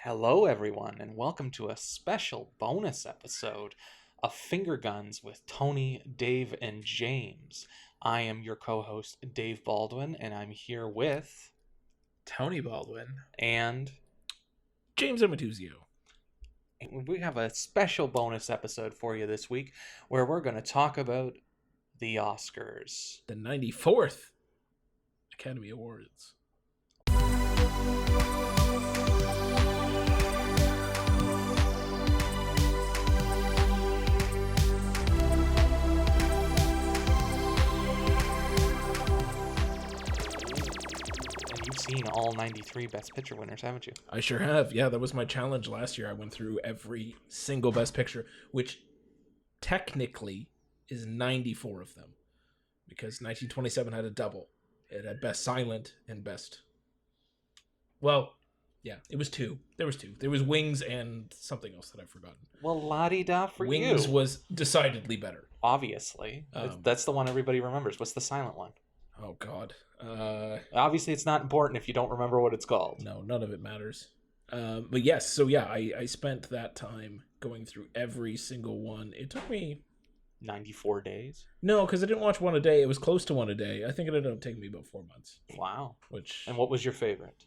Hello, everyone, and welcome to a special bonus episode of Finger Guns with Tony, Dave, and James. I am your co-host, Dave Baldwin, and I'm here with... Tony Baldwin. And... James Amatuzio. We have a special bonus episode for you this week where we're going to talk about the Oscars. The 94th Academy Awards. Seen all 93 Best Picture winners, haven't you? I sure have. Yeah, that was my challenge last year. I went through every single Best Picture, which technically is 94 of them, because 1927 had a double. It had Best Silent and Best... Well, yeah, it was two. There was two. There was Wings and something else that I've forgotten. Well, la-di-da for Wings you. Wings was decidedly better. Obviously. That's the one everybody remembers. What's the silent one? Oh, God. Obviously, it's not important if you don't remember what it's called. No, none of it matters. But yes, so yeah, I spent that time going through every single one. It took me... 94 days? No, because I didn't watch one a day. It was close to one a day. I think it ended up taking me about 4 months. Wow. And what was your favorite?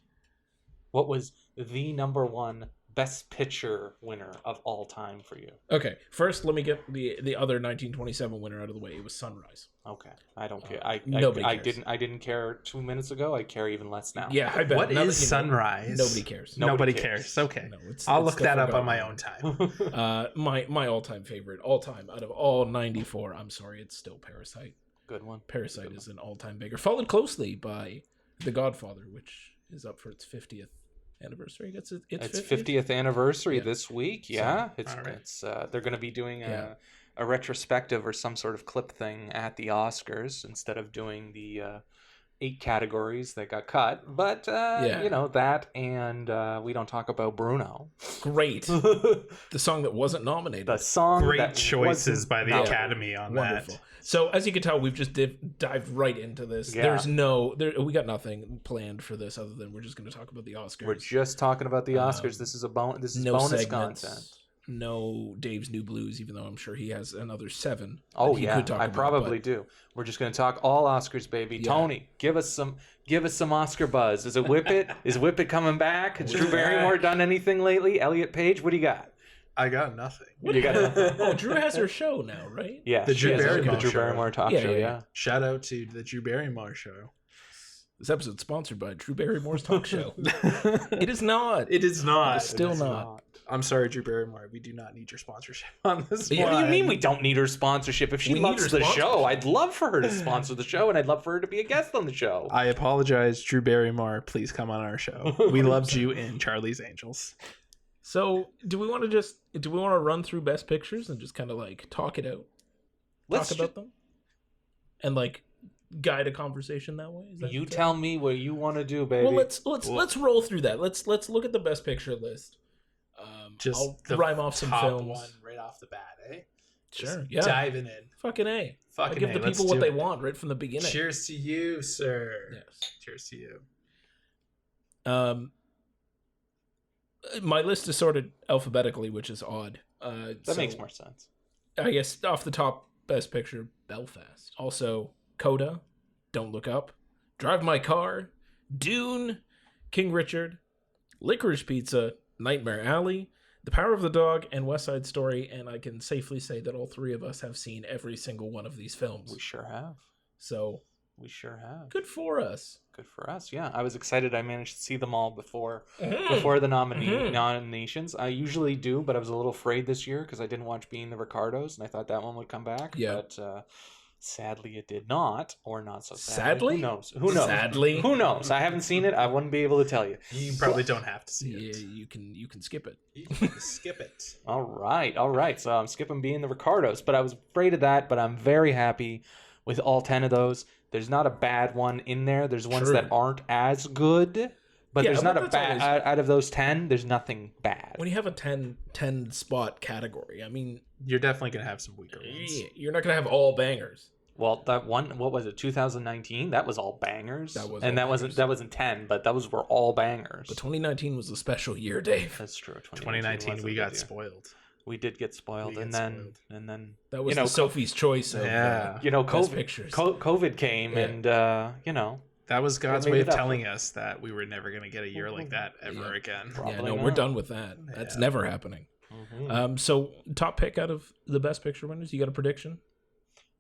What was the number one Best Picture winner of all time for you? Okay, first let me get the other 1927 winner out of the way. It was Sunrise. Okay, I don't care. Nobody cares. I didn't care 2 minutes ago. I care even less now. Yeah, I bet. What is Sunrise? Nobody cares. Nobody cares. Okay, no, I'll look that up on my own time. My all-time favorite, out of all 94. I'm sorry, it's still Parasite. Good one. Parasite is an all-time banger, followed closely by The Godfather, which is up for its 50th anniversary. It's 50th anniversary this week. Yeah, so, it's they're going to be doing a retrospective or some sort of clip thing at the Oscars instead of doing the 8 categories that got cut. But you know that, and we don't talk about Bruno. Great, the song that wasn't nominated. The song. Great choices by the Academy on wonderful. that. So as you can tell, we've just dived right into this. Yeah. We got nothing planned for this other than we're just going to talk about the Oscars. We're just talking about the Oscars. This is no bonus segments, content. No Dave's New Blues, even though I'm sure he has another 7. Oh yeah, I probably do. We're just going to talk all Oscars, baby. Yeah. Tony, give us some Oscar buzz. Is it Whippet? Is Whippet coming back? Has Drew Barrymore done anything lately? Elliot Page, what do you got? I got nothing. You got Drew has her show now, right? Yeah, the Drew Barrymore talk show. Yeah. Shout out to the Drew Barrymore show. This episode is sponsored by Drew Barrymore's talk show. It is not. It is not. It's still not. I'm sorry, Drew Barrymore. We do not need your sponsorship on this one. What do you mean we don't need her sponsorship? If she loves the show, I'd love for her to sponsor the show, and I'd love for her to be a guest on the show. I apologize, Drew Barrymore. Please come on our show. We loved you in Charlie's Angels. So, do we want to run through Best Pictures and just kind of like talk it out? Talk about them? And like guide a conversation that way? You tell me what you want to do, baby. Well, let's roll through that. Let's look at the Best Picture list. I'll rhyme off some films. One right off the bat, eh? Sure, just yeah. Diving in. Fucking A. Fucking give the people what they want right from the beginning. Cheers to you, sir. Yes. Cheers to you. My list is sorted alphabetically, which is odd. That makes more sense. I guess off the top, Best Picture, Belfast. Also, Coda, Don't Look Up, Drive My Car, Dune, King Richard, Licorice Pizza, Nightmare Alley, The Power of the Dog, and West Side Story. And I can safely say that all 3 of us have seen every single one of these films. We sure have. So we sure have. Good for us. Good for us. Yeah, I was excited. I managed to see them all before the nominations. I usually do, but I was a little afraid this year because I didn't watch Being the Ricardos, and I thought that one would come back. Yeah. But sadly, it did not, or not so sadly. Who knows? Who knows? Sadly. Who knows? I haven't seen it. I wouldn't be able to tell you. You probably don't have to see it. Yeah, you can skip it. You can skip it. All right. So I'm skipping Being the Ricardos, but I was afraid of that. But I'm very happy with all 10 of those. There's not a bad one in there. There's ones that aren't as good, but there's not a bad out of those 10. There's nothing bad. When you have a 10 spot category, I mean, you're definitely gonna have some weaker ones. You're not gonna have all bangers. Well, that one, what was it, 2019? That was all bangers. That was and all that wasn't 10, but those were all bangers. But 2019 was a special year, Dave. That's true. 2019, we got spoiled. We did get spoiled, and then that was the Sophie's Choice of COVID pictures. COVID came, and that was God's way of telling us that we were never going to get a year like that ever again. We're done with that. That's never happening. Mm-hmm. So top pick out of the best picture winners, you got a prediction?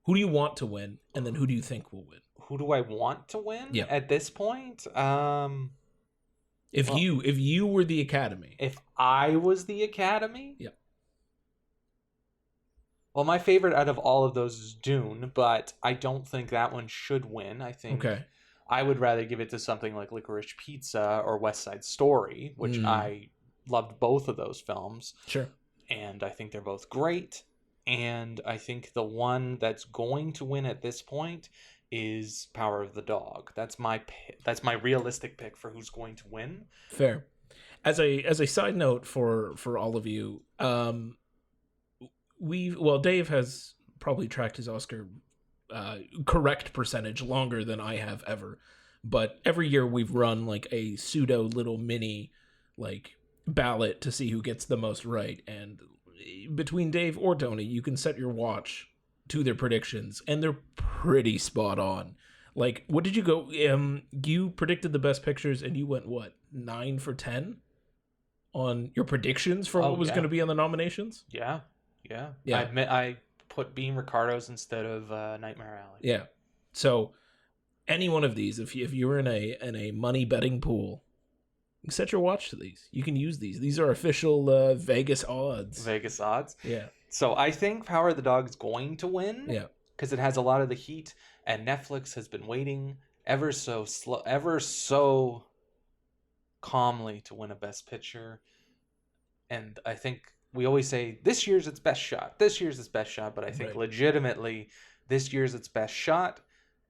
Who do you want to win, and then who do you think will win? Who do I want to win at this point? If you were the Academy. If I was the Academy? Yeah. Well, my favorite out of all of those is Dune, but I don't think that one should win. I think I would rather give it to something like Licorice Pizza or West Side Story, which I loved both of those films. Sure. And I think they're both great. And I think the one that's going to win at this point is Power of the Dog. That's my realistic pick for who's going to win. Fair. As a side note for all of you, Dave has probably tracked his Oscar correct percentage longer than I have ever, but every year we've run like a pseudo little mini like ballot to see who gets the most right, and between Dave or Tony, you can set your watch to their predictions, and they're pretty spot on. Like, what did you go? You predicted the best pictures, and you went what, 9 for 10 on your predictions for what was going to be on the nominations? Yeah. I admit I put Being Ricardo's instead of Nightmare Alley. Yeah. So any one of these, if you were in a money betting pool, you can set your watch to these. You can use these. These are official Vegas odds. Yeah. So I think Power of the Dog is going to win. Yeah. Because it has a lot of the heat, and Netflix has been waiting ever so calmly to win a Best Picture. And I think we always say this year's its best shot. But I think legitimately this year's its best shot.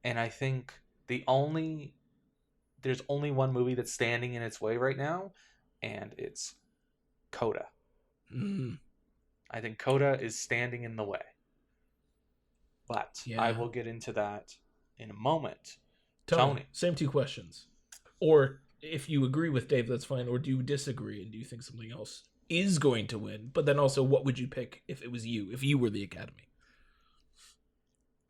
And I think there's only one movie that's standing in its way right now, and it's Coda. I think Coda is standing in the way. But I will get into that in a moment. Tony. Same two questions. Or if you agree with Dave, that's fine. Or do you disagree, and do you think something else is going to win? But then also, what would you pick if it was you, if you were the Academy?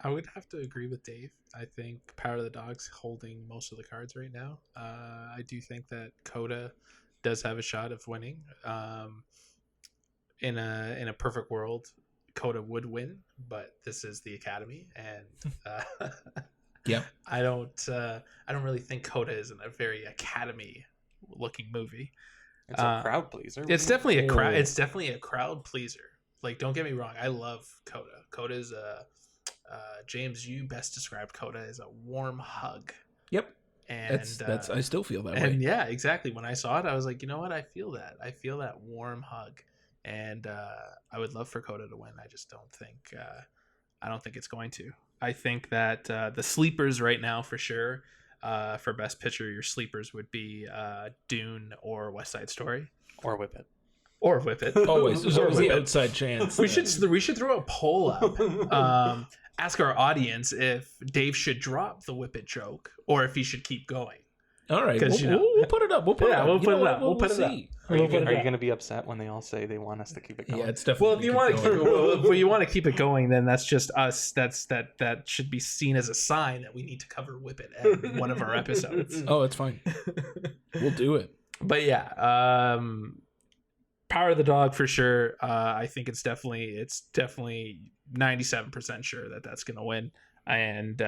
I would have to agree with Dave. I think Power of the Dog's holding most of the cards right now. I do think that Coda does have a shot of winning. In a perfect world, Coda would win, but this is the Academy, and I don't really think Coda is a very Academy looking movie. It's a crowd pleaser. It's definitely a crowd. It's definitely a crowd pleaser. Like, don't get me wrong, I love Coda. Coda is James, you best described Coda as a warm hug. Yep. And that's I still feel that way. And yeah, exactly. When I saw it, I was like, you know what? I feel that. I feel that warm hug. And I would love for Coda to win. I just don't think it's going to. I think that the sleepers right now, for sure, for Best Picture, your sleepers would be Dune or West Side Story. Or Whip It. Always. There's always the outside chance. We should throw a poll up. Ask our audience if Dave should drop the Whip It joke or if he should keep going. All right, we'll put it up. We'll put it up. We'll put it up. Are you going to be upset when they all say they want us to keep it going? Yeah, it's definitely. Well, if you want to keep it going, then that's just us. That should be seen as a sign that we need to cover Whip It at one of our episodes. Oh, it's fine. We'll do it. But yeah, Power of the Dog for sure. I think it's definitely 97% sure that that's going to win, and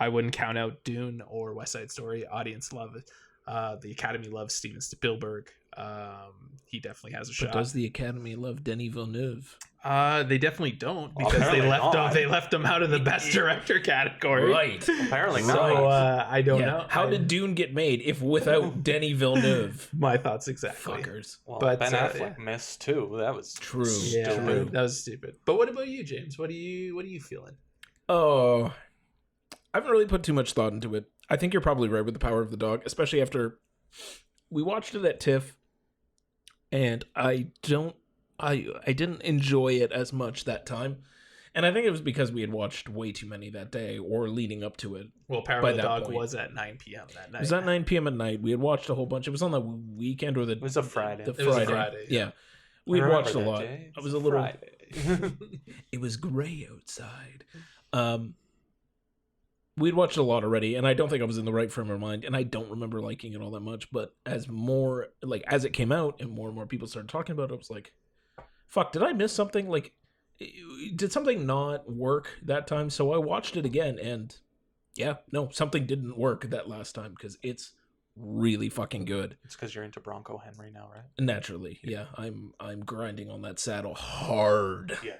I wouldn't count out Dune or West Side Story. Audience love it. The Academy loves Steven Spielberg. He definitely has a shot. But does the Academy love Denis Villeneuve? They definitely don't, because they left him out of the Best Director category. Right. Apparently not. So I don't know. How did Dune get made if without Denis Villeneuve? My thoughts exactly. Fuckers. Well, but Ben Affleck missed too. That was true. Stupid. That was stupid. But what about you, James? What are you feeling? Oh, I haven't really put too much thought into it. I think you're probably right with the Power of the Dog, especially after we watched it at TIFF, and I didn't enjoy it as much that time. And I think it was because we had watched way too many that day or leading up to it. Well, Power by of the that Dog point. was at 9 p.m. that night. It was at 9 p.m. at night. We had watched a whole bunch. It was on the weekend or It was a Friday. The It was a Friday. Friday, Yeah. We I watched a remember lot. that day. I It was a a little. Friday. It was gray outside. We'd watched a lot already, and I don't think I was in the right frame of mind, and I don't remember liking it all that much. But as it came out and more people started talking about it, I was like, "Fuck, did I miss something? Like, did something not work that time?" So I watched it again, and yeah, no, something didn't work that last time because it's really fucking good. It's because you're into Bronco Henry now, right? Naturally, yeah, I'm grinding on that saddle hard. Yeah.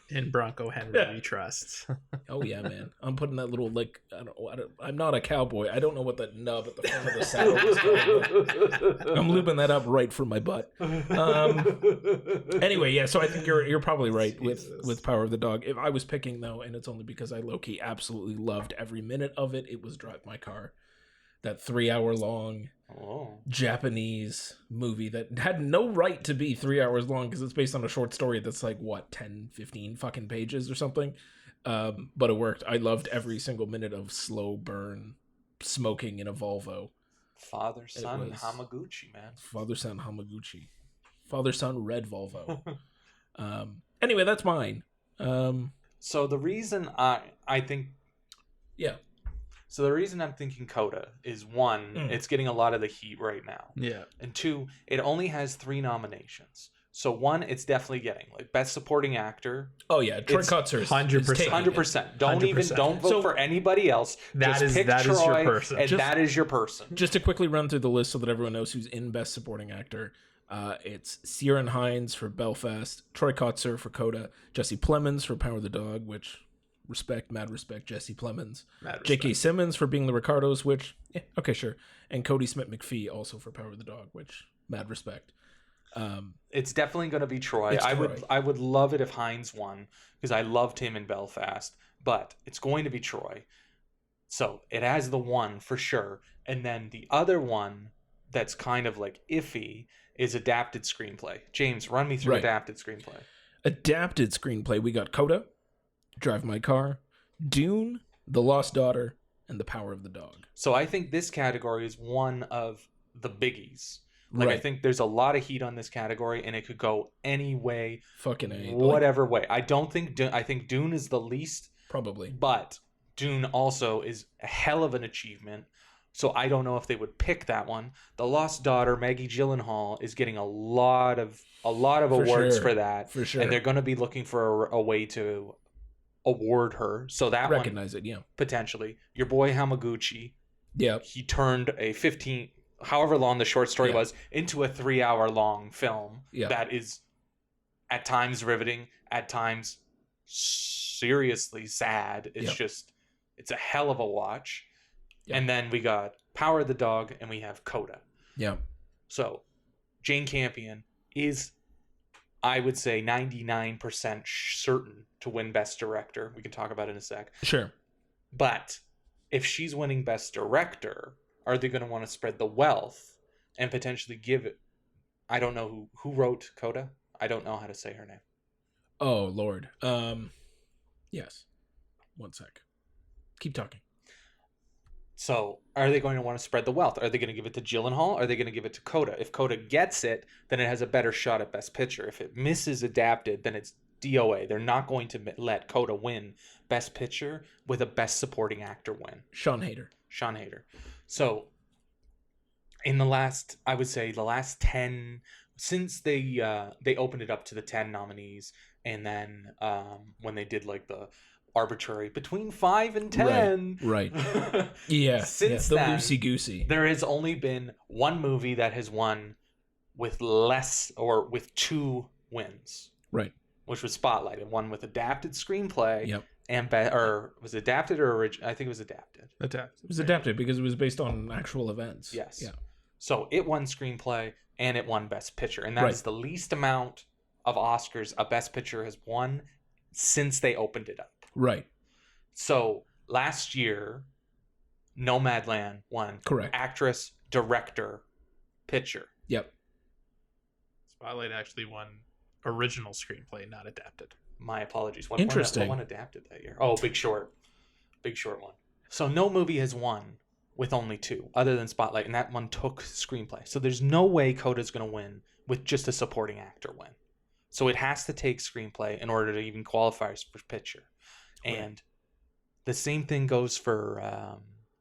In Bronco Henry we trust. Oh yeah, man! I'm putting that little I'm not a cowboy. I don't know what that nub at the front of the saddle is doing. I'm looping that up right from my butt. Anyway, yeah. So I think you're probably right with Power of the Dog. If I was picking though, and it's only because I low-key absolutely loved every minute of it, it was Drive My Car. That 3-hour long Japanese movie that had no right to be 3 hours long because it's based on a short story that's like, 10, 15 fucking pages or something. But it worked. I loved every single minute of slow burn smoking in a Volvo. Father-son Hamaguchi, man. Father-son Hamaguchi. Father-son red Volvo. Anyway, that's mine. So the reason I think... Yeah. So the reason I'm thinking Coda is, one, it's getting a lot of the heat right now. Yeah. And two, it only has 3 nominations. So one, it's definitely getting like Best Supporting Actor. Oh yeah, Troy Kotzer. 100%. 100%. Don't 100%. vote for anybody else. That Just is pick your Troy, person. and that is your person. Just to quickly run through the list so that everyone knows who's in Best Supporting Actor. It's Ciarán Hinds for Belfast, Troy Kotzer for Coda, Jesse Plemons for Power of the Dog, which mad respect, Jesse Plemons. J.K. Simmons for Being the Ricardos, which, yeah, okay, sure. And Cody Smith-McPhee also for Power of the Dog, which, mad respect. It's definitely going to be Troy. I would love it if Hines won because I loved him in Belfast, but it's going to be Troy. So it has the one for sure. And then the other one that's kind of like iffy is adapted screenplay. James, run me through adapted screenplay. Adapted screenplay, we got Coda, Drive My Car, Dune, The Lost Daughter, and The Power of the Dog. So I think this category is one of the biggies. Like, I think there's a lot of heat on this category, and it could go any way, fucking A, whatever way. I think Dune is the least, probably, but Dune also is a hell of an achievement. So I don't know if they would pick that one. The Lost Daughter, Maggie Gyllenhaal, is getting a lot of awards for that, for sure, and they're going to be looking for a way to award her. So that recognize it, yeah, potentially. Your boy Hamaguchi, yeah, he turned a 15, however long the short story was, into a 3-hour long film that is at times riveting, at times seriously sad. It's just, it's a hell of a watch. And then we got Power of the Dog, and we have Coda. Yeah. So Jane Campion is, I would say, 99% certain to win Best Director. We can talk about it in a sec. Sure. But if she's winning Best Director, are they going to want to spread the wealth and potentially give it? I don't know who wrote Coda. I don't know how to say her name. Oh, Lord. Yes. One sec. Keep talking. So are they going to want to spread the wealth? Are they going to give it to Gyllenhaal? Are they going to give it to Coda? If Coda gets it, then it has a better shot at Best Picture. If it misses adapted, then it's DOA. They're not going to let Coda win Best Picture with a Best Supporting Actor win. Sean Hayter. So in the last 10, since they opened it up to the 10 nominees, and then when they did like the arbitrary between 5 and 10, right. Yeah, since the then, loosey-goosey, there has only been one movie that has won with less, or with 2 wins, right, which was Spotlight. It won with adapted screenplay, and or was it adapted or original? I think it was adapted. It was adapted because it was based on actual events. Yes. Yeah. So it won screenplay and it won Best Picture, and that is the least amount of Oscars a Best Picture has won since they opened it up. Right. So last year, Nomadland won. Correct. Actress, director, picture. Yep. Spotlight actually won original screenplay, not adapted. My apologies. What Interesting. What one adapted that year? Oh, Big Short. Big Short one. So no movie has won with only 2, other than Spotlight, and that one took screenplay. So there's no way Coda's going to win with just a supporting actor win. So it has to take screenplay in order to even qualify for picture. Right. And the same thing goes for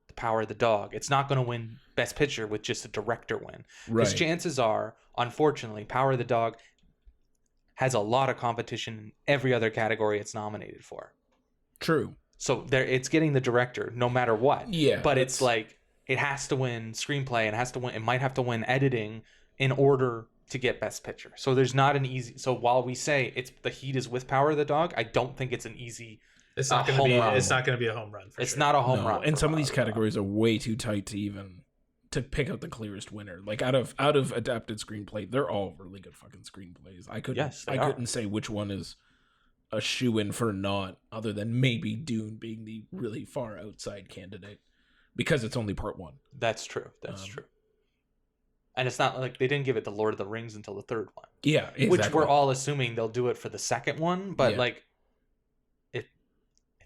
The Power of the Dog. It's not going to win Best Picture with just a director win. Because chances are, unfortunately, Power of the Dog has a lot of competition in every other category it's nominated for. True. So it's getting the director no matter what. Yeah. But it's like it has to win screenplay and it might have to win editing in order to get Best Picture. So there's not an easy. So while we say the heat is with Power of the Dog, I don't think it's an easy. It's not going to be. It's not going to be a home run. It's not a home run. And some of these categories are way too tight to pick out the clearest winner. Like out of adapted screenplay, they're all really good fucking screenplays. I couldn't say which one is a shoe-in for not, other than maybe Dune being the really far outside candidate, because it's only part 1. That's true. That's true. And it's not like they didn't give it the Lord of the Rings until the 3rd one. Yeah, exactly. Which we're all assuming they'll do it for the 2nd one, but like it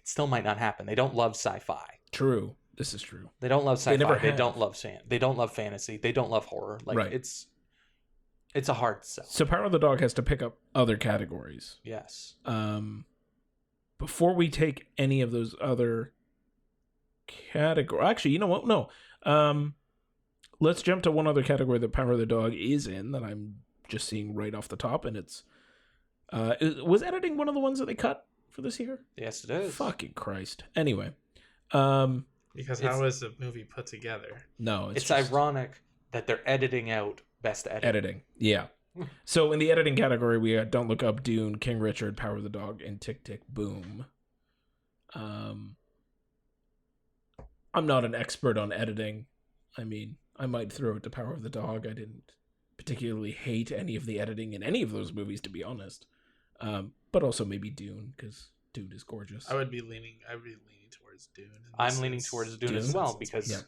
still might not happen. They don't love sci-fi. True. This is true. They don't love sci-fi. They don't love They don't love fantasy. They don't love horror. Like it's a hard sell. So Power of the Dog has to pick up other categories. Yes. Before we take any of those other categories, actually, you know what? No. Let's jump to one other category that Power of the Dog is in that I'm just seeing right off the top, and it's was editing one of the ones that they cut for this year? Yes, it is. Fucking Christ. Anyway, because how is the movie put together? No, it's ironic that they're editing out best editing. Yeah. So in the editing category, we got Don't Look Up, Dune, King Richard, Power of the Dog, and Tick Tick Boom. I'm not an expert on editing. I mean, I might throw it to Power of the Dog. I didn't particularly hate any of the editing in any of those movies, to be honest. But also maybe Dune, because Dune is gorgeous. I would be leaning towards Dune. I'm leaning towards Dune as well, because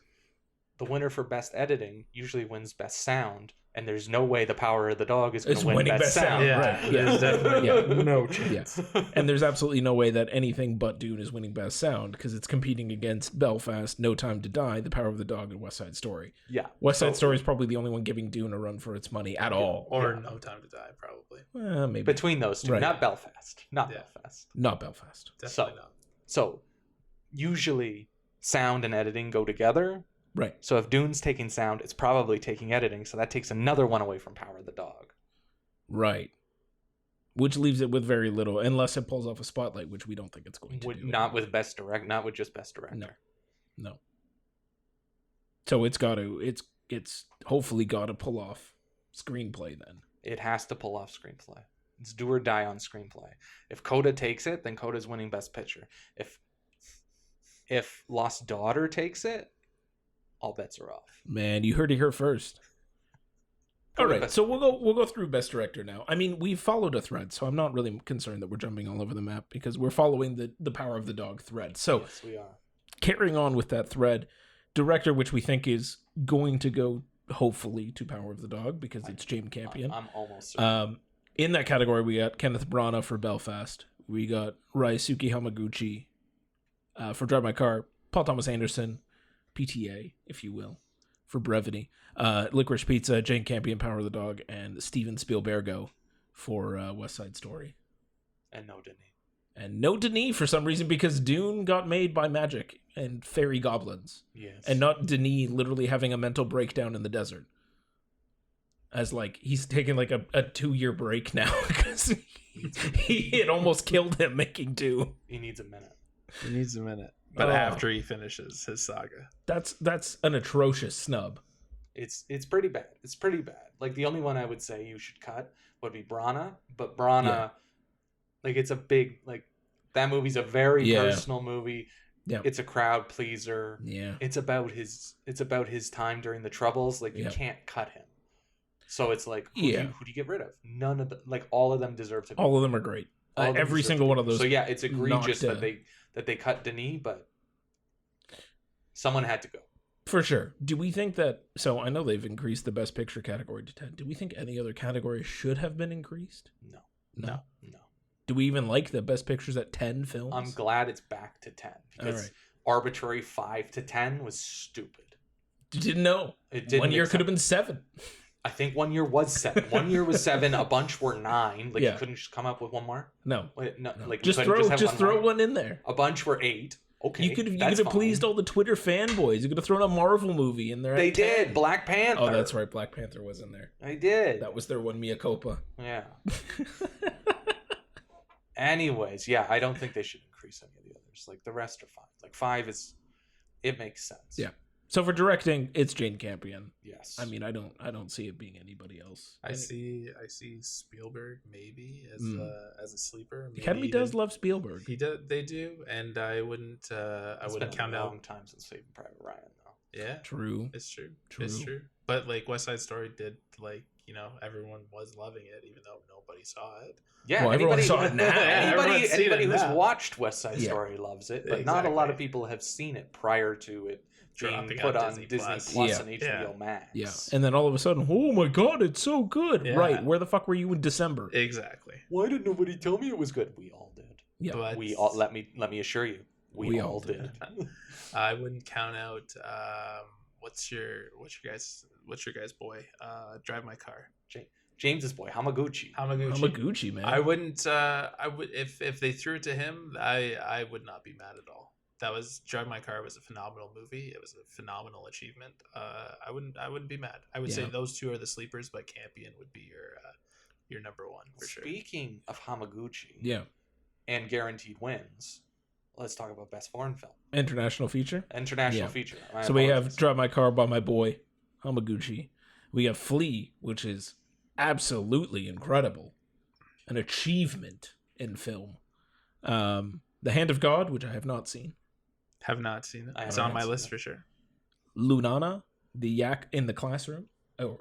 the winner for best editing usually wins best sound, and there's no way The Power of the Dog is going to win best sound. Yeah, right. There's definitely no chance. Yeah. And there's absolutely no way that anything but Dune is winning best sound, because it's competing against Belfast, No Time to Die, The Power of the Dog, and West Side Story. Yeah. West Side Story is probably the only one giving Dune a run for its money at all. Or No Time to Die, probably. Maybe. Between those two, not Belfast. Belfast. Not Belfast. Definitely not. So, usually sound and editing go together. Right. So if Dune's taking sound, it's probably taking editing, so that takes another one away from Power of the Dog. Right. Which leaves it with very little, unless it pulls off a Spotlight, which we don't think it's going to do. Not with best direct, not with just best director. No. So it's hopefully got to pull off screenplay then. It has to pull off screenplay. It's do or die on screenplay. If Coda takes it, then Coda's winning best picture. If Lost Daughter takes it, all bets are off. Man, you heard it here first. All right, so we'll go through best director now. I mean, we've followed a thread, so I'm not really concerned that we're jumping all over the map, because we're following the Power of the Dog thread. So yes, we are. Carrying on with that thread, director, which we think is going to go hopefully to Power of the Dog, because it's Jane Campion. I'm almost certain. In that category, we got Kenneth Branagh for Belfast. We got Ryosuke Hamaguchi for Drive My Car. Paul Thomas Anderson, PTA, if you will, for brevity. Licorice Pizza, Jane Campion, Power of the Dog, and Steven Spielbergo for West Side Story. And no Denis. And no Denis for some reason, because Dune got made by magic and fairy goblins. Yes. And not Denis literally having a mental breakdown in the desert. As like, he's taking like a 2-year break now, because it almost killed him making Dune. He needs a minute. He needs a minute. But after he finishes his saga. That's an atrocious snub. It's pretty bad. It's pretty bad. Like, the only one I would say you should cut would be Branagh. But Branagh, like, it's a big, like, that movie's a very personal movie. Yeah. It's a crowd pleaser. Yeah. It's about his time during the Troubles. Like, you can't cut him. So it's like, who do you get rid of? None of them. Like, all of them deserve to be. All of them are great. Every single one of those. So yeah, it's egregious that they cut Denis, but someone had to go. For sure. Do we think that... So I know they've increased the Best Picture category to 10. Do we think any other category should have been increased? No. No. Do we even like the best pictures at 10 films? I'm glad it's back to 10 because arbitrary 5 to 10 was stupid. You didn't know. It didn't. One year could have been 7. I think 1 year was 7. 1 year was 7. A bunch were 9. Like you couldn't just come up with one more. No. Wait, no. Like just throw one in there. A bunch were 8. Okay, you could have pleased all the Twitter fanboys. You could have thrown a Marvel movie in there. They did. Black Panther. Oh, that's right. Black Panther was in there. They did. That was their one mea culpa. Yeah. Anyways, yeah, I don't think they should increase any of the others. Like the rest are fine. Like 5 it makes sense. Yeah. So for directing, it's Jane Campion. Yes. I mean, I don't see it being anybody else. I see Spielberg maybe as a sleeper. The Academy does love Spielberg. They do, and I wouldn't count out. A long time since Saving Private Ryan, though. Yeah, true. It's true. It's true. But like West Side Story did, like, you know, everyone was loving it, even though nobody saw it. Yeah, well, everyone saw it now. Anybody who's watched West Side Story loves it, but not a lot of people have seen it prior to it being put on Disney Plus and HBO Max. Yeah, and then all of a sudden, oh my God, it's so good! Yeah. Right? Where the fuck were you in December? Exactly. Why did nobody tell me it was good? We all did. Yeah, but we all. Let me assure you, we all did. I wouldn't count out. What's your guys' boy? Drive My Car. James's boy, Hamaguchi, man. I wouldn't. I would if they threw it to him. I would not be mad at all. That was Drive My Car was a phenomenal movie. It was a phenomenal achievement. I wouldn't be mad. I would say those two are the sleepers, but Campion would be your number one for sure. Speaking of Hamaguchi, and guaranteed wins. Let's talk about best foreign film. International feature. Feature. So we have Drive My Car by my boy Hamaguchi. We have Flea, which is absolutely incredible, an achievement in film. The Hand of God, which I have not seen. Have not seen it. It's on my list for sure. Lunana, the yak in the classroom. A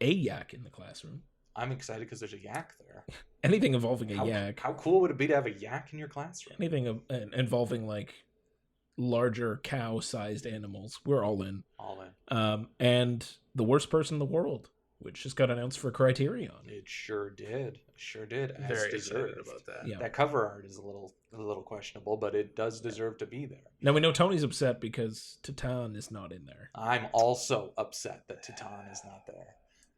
yak in the classroom. I'm excited because there's a yak there. Anything involving a yak. How cool would it be to have a yak in your classroom? Anything involving like larger cow-sized animals. We're all in. All in. And The Worst Person in the World, which just got announced for Criterion. It sure did. As very deserved. excited about that. Yeah. That cover art is a little questionable, but it does deserve to be there. Now we know Tony's upset because Titan is not in there. I'm also upset that Titan is not there.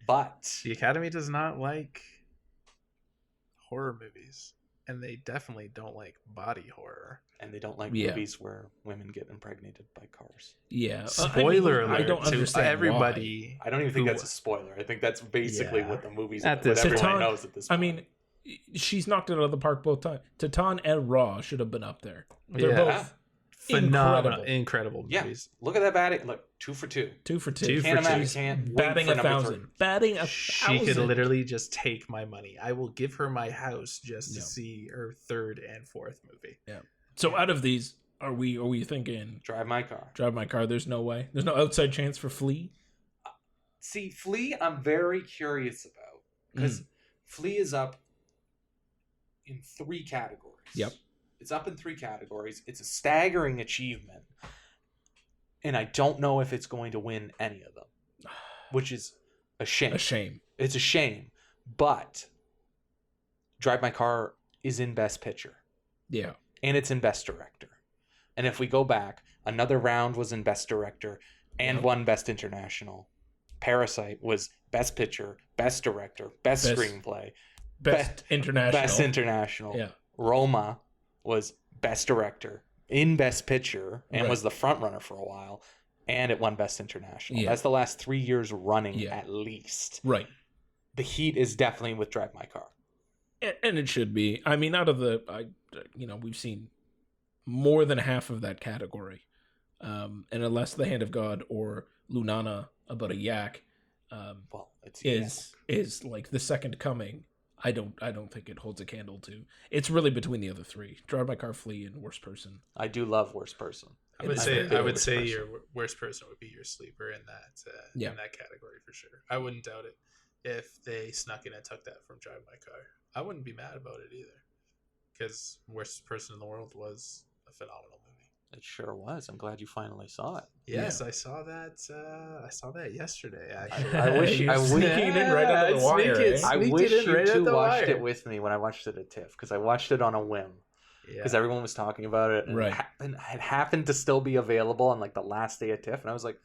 But the Academy does not like horror movies, and they definitely don't like body horror. And they don't like movies where women get impregnated by cars. Yeah. Spoiler alert. I don't understand everybody. Why. I don't even think that's a spoiler. I think that's basically what the movie's what Titan, everyone knows at this point. I mean, she's knocked it out of the park both times. Titan and Raw should have been up there. They're both phenomenal, incredible movies. Look at that batting. Look, 2 for 2. 2 for 2. Can't batting 1,000. Batting 1,000. She could literally just take my money. I will give her my house just to see her 3rd and 4th movie. Yeah. So out of these, are we thinking Drive My Car? Drive My Car. There's no way. There's no outside chance for Flea. See, Flea, I'm very curious about because Flea is up in 3 categories. Yep. It's up in 3 categories. It's a staggering achievement, and I don't know if it's going to win any of them, which is a shame. It's a shame, but Drive My Car is in Best Picture. Yeah. And it's in Best Director. And if we go back, Another Round was in Best Director and won Best International. Parasite was Best Picture, Best Director, Best Screenplay, Best International. Best International. Yeah. Roma was Best Director in Best Picture and was the front runner for a while, and it won Best International. That's the last 3 years running at least. Right. The heat is definitely with Drive My Car. And it should be. I mean, out of we've seen more than half of that category. And unless The Hand of God or Lunana about a yak is like the second coming, I don't think it holds a candle to. It's really between the other 3. Drive My Car, Flea, and Worst Person. I do love Worst Person. I would say your Worst Person would be your sleeper in that category for sure. I wouldn't doubt it if they snuck in and took that from Drive My Car. I wouldn't be mad about it either, because Worst Person in the World was a phenomenal movie. It sure was. I'm glad you finally saw it. Yes, Yeah. I saw that. I saw that yesterday. Actually, I wish You're I wish sneaking it in right under the wire. Sneak I it wish in you right at two the watched wire. it with me when I watched it at TIFF, because I watched it on a whim. Because everyone was talking about it, and Right. it happened to still be available on like the last day of TIFF, and I was like,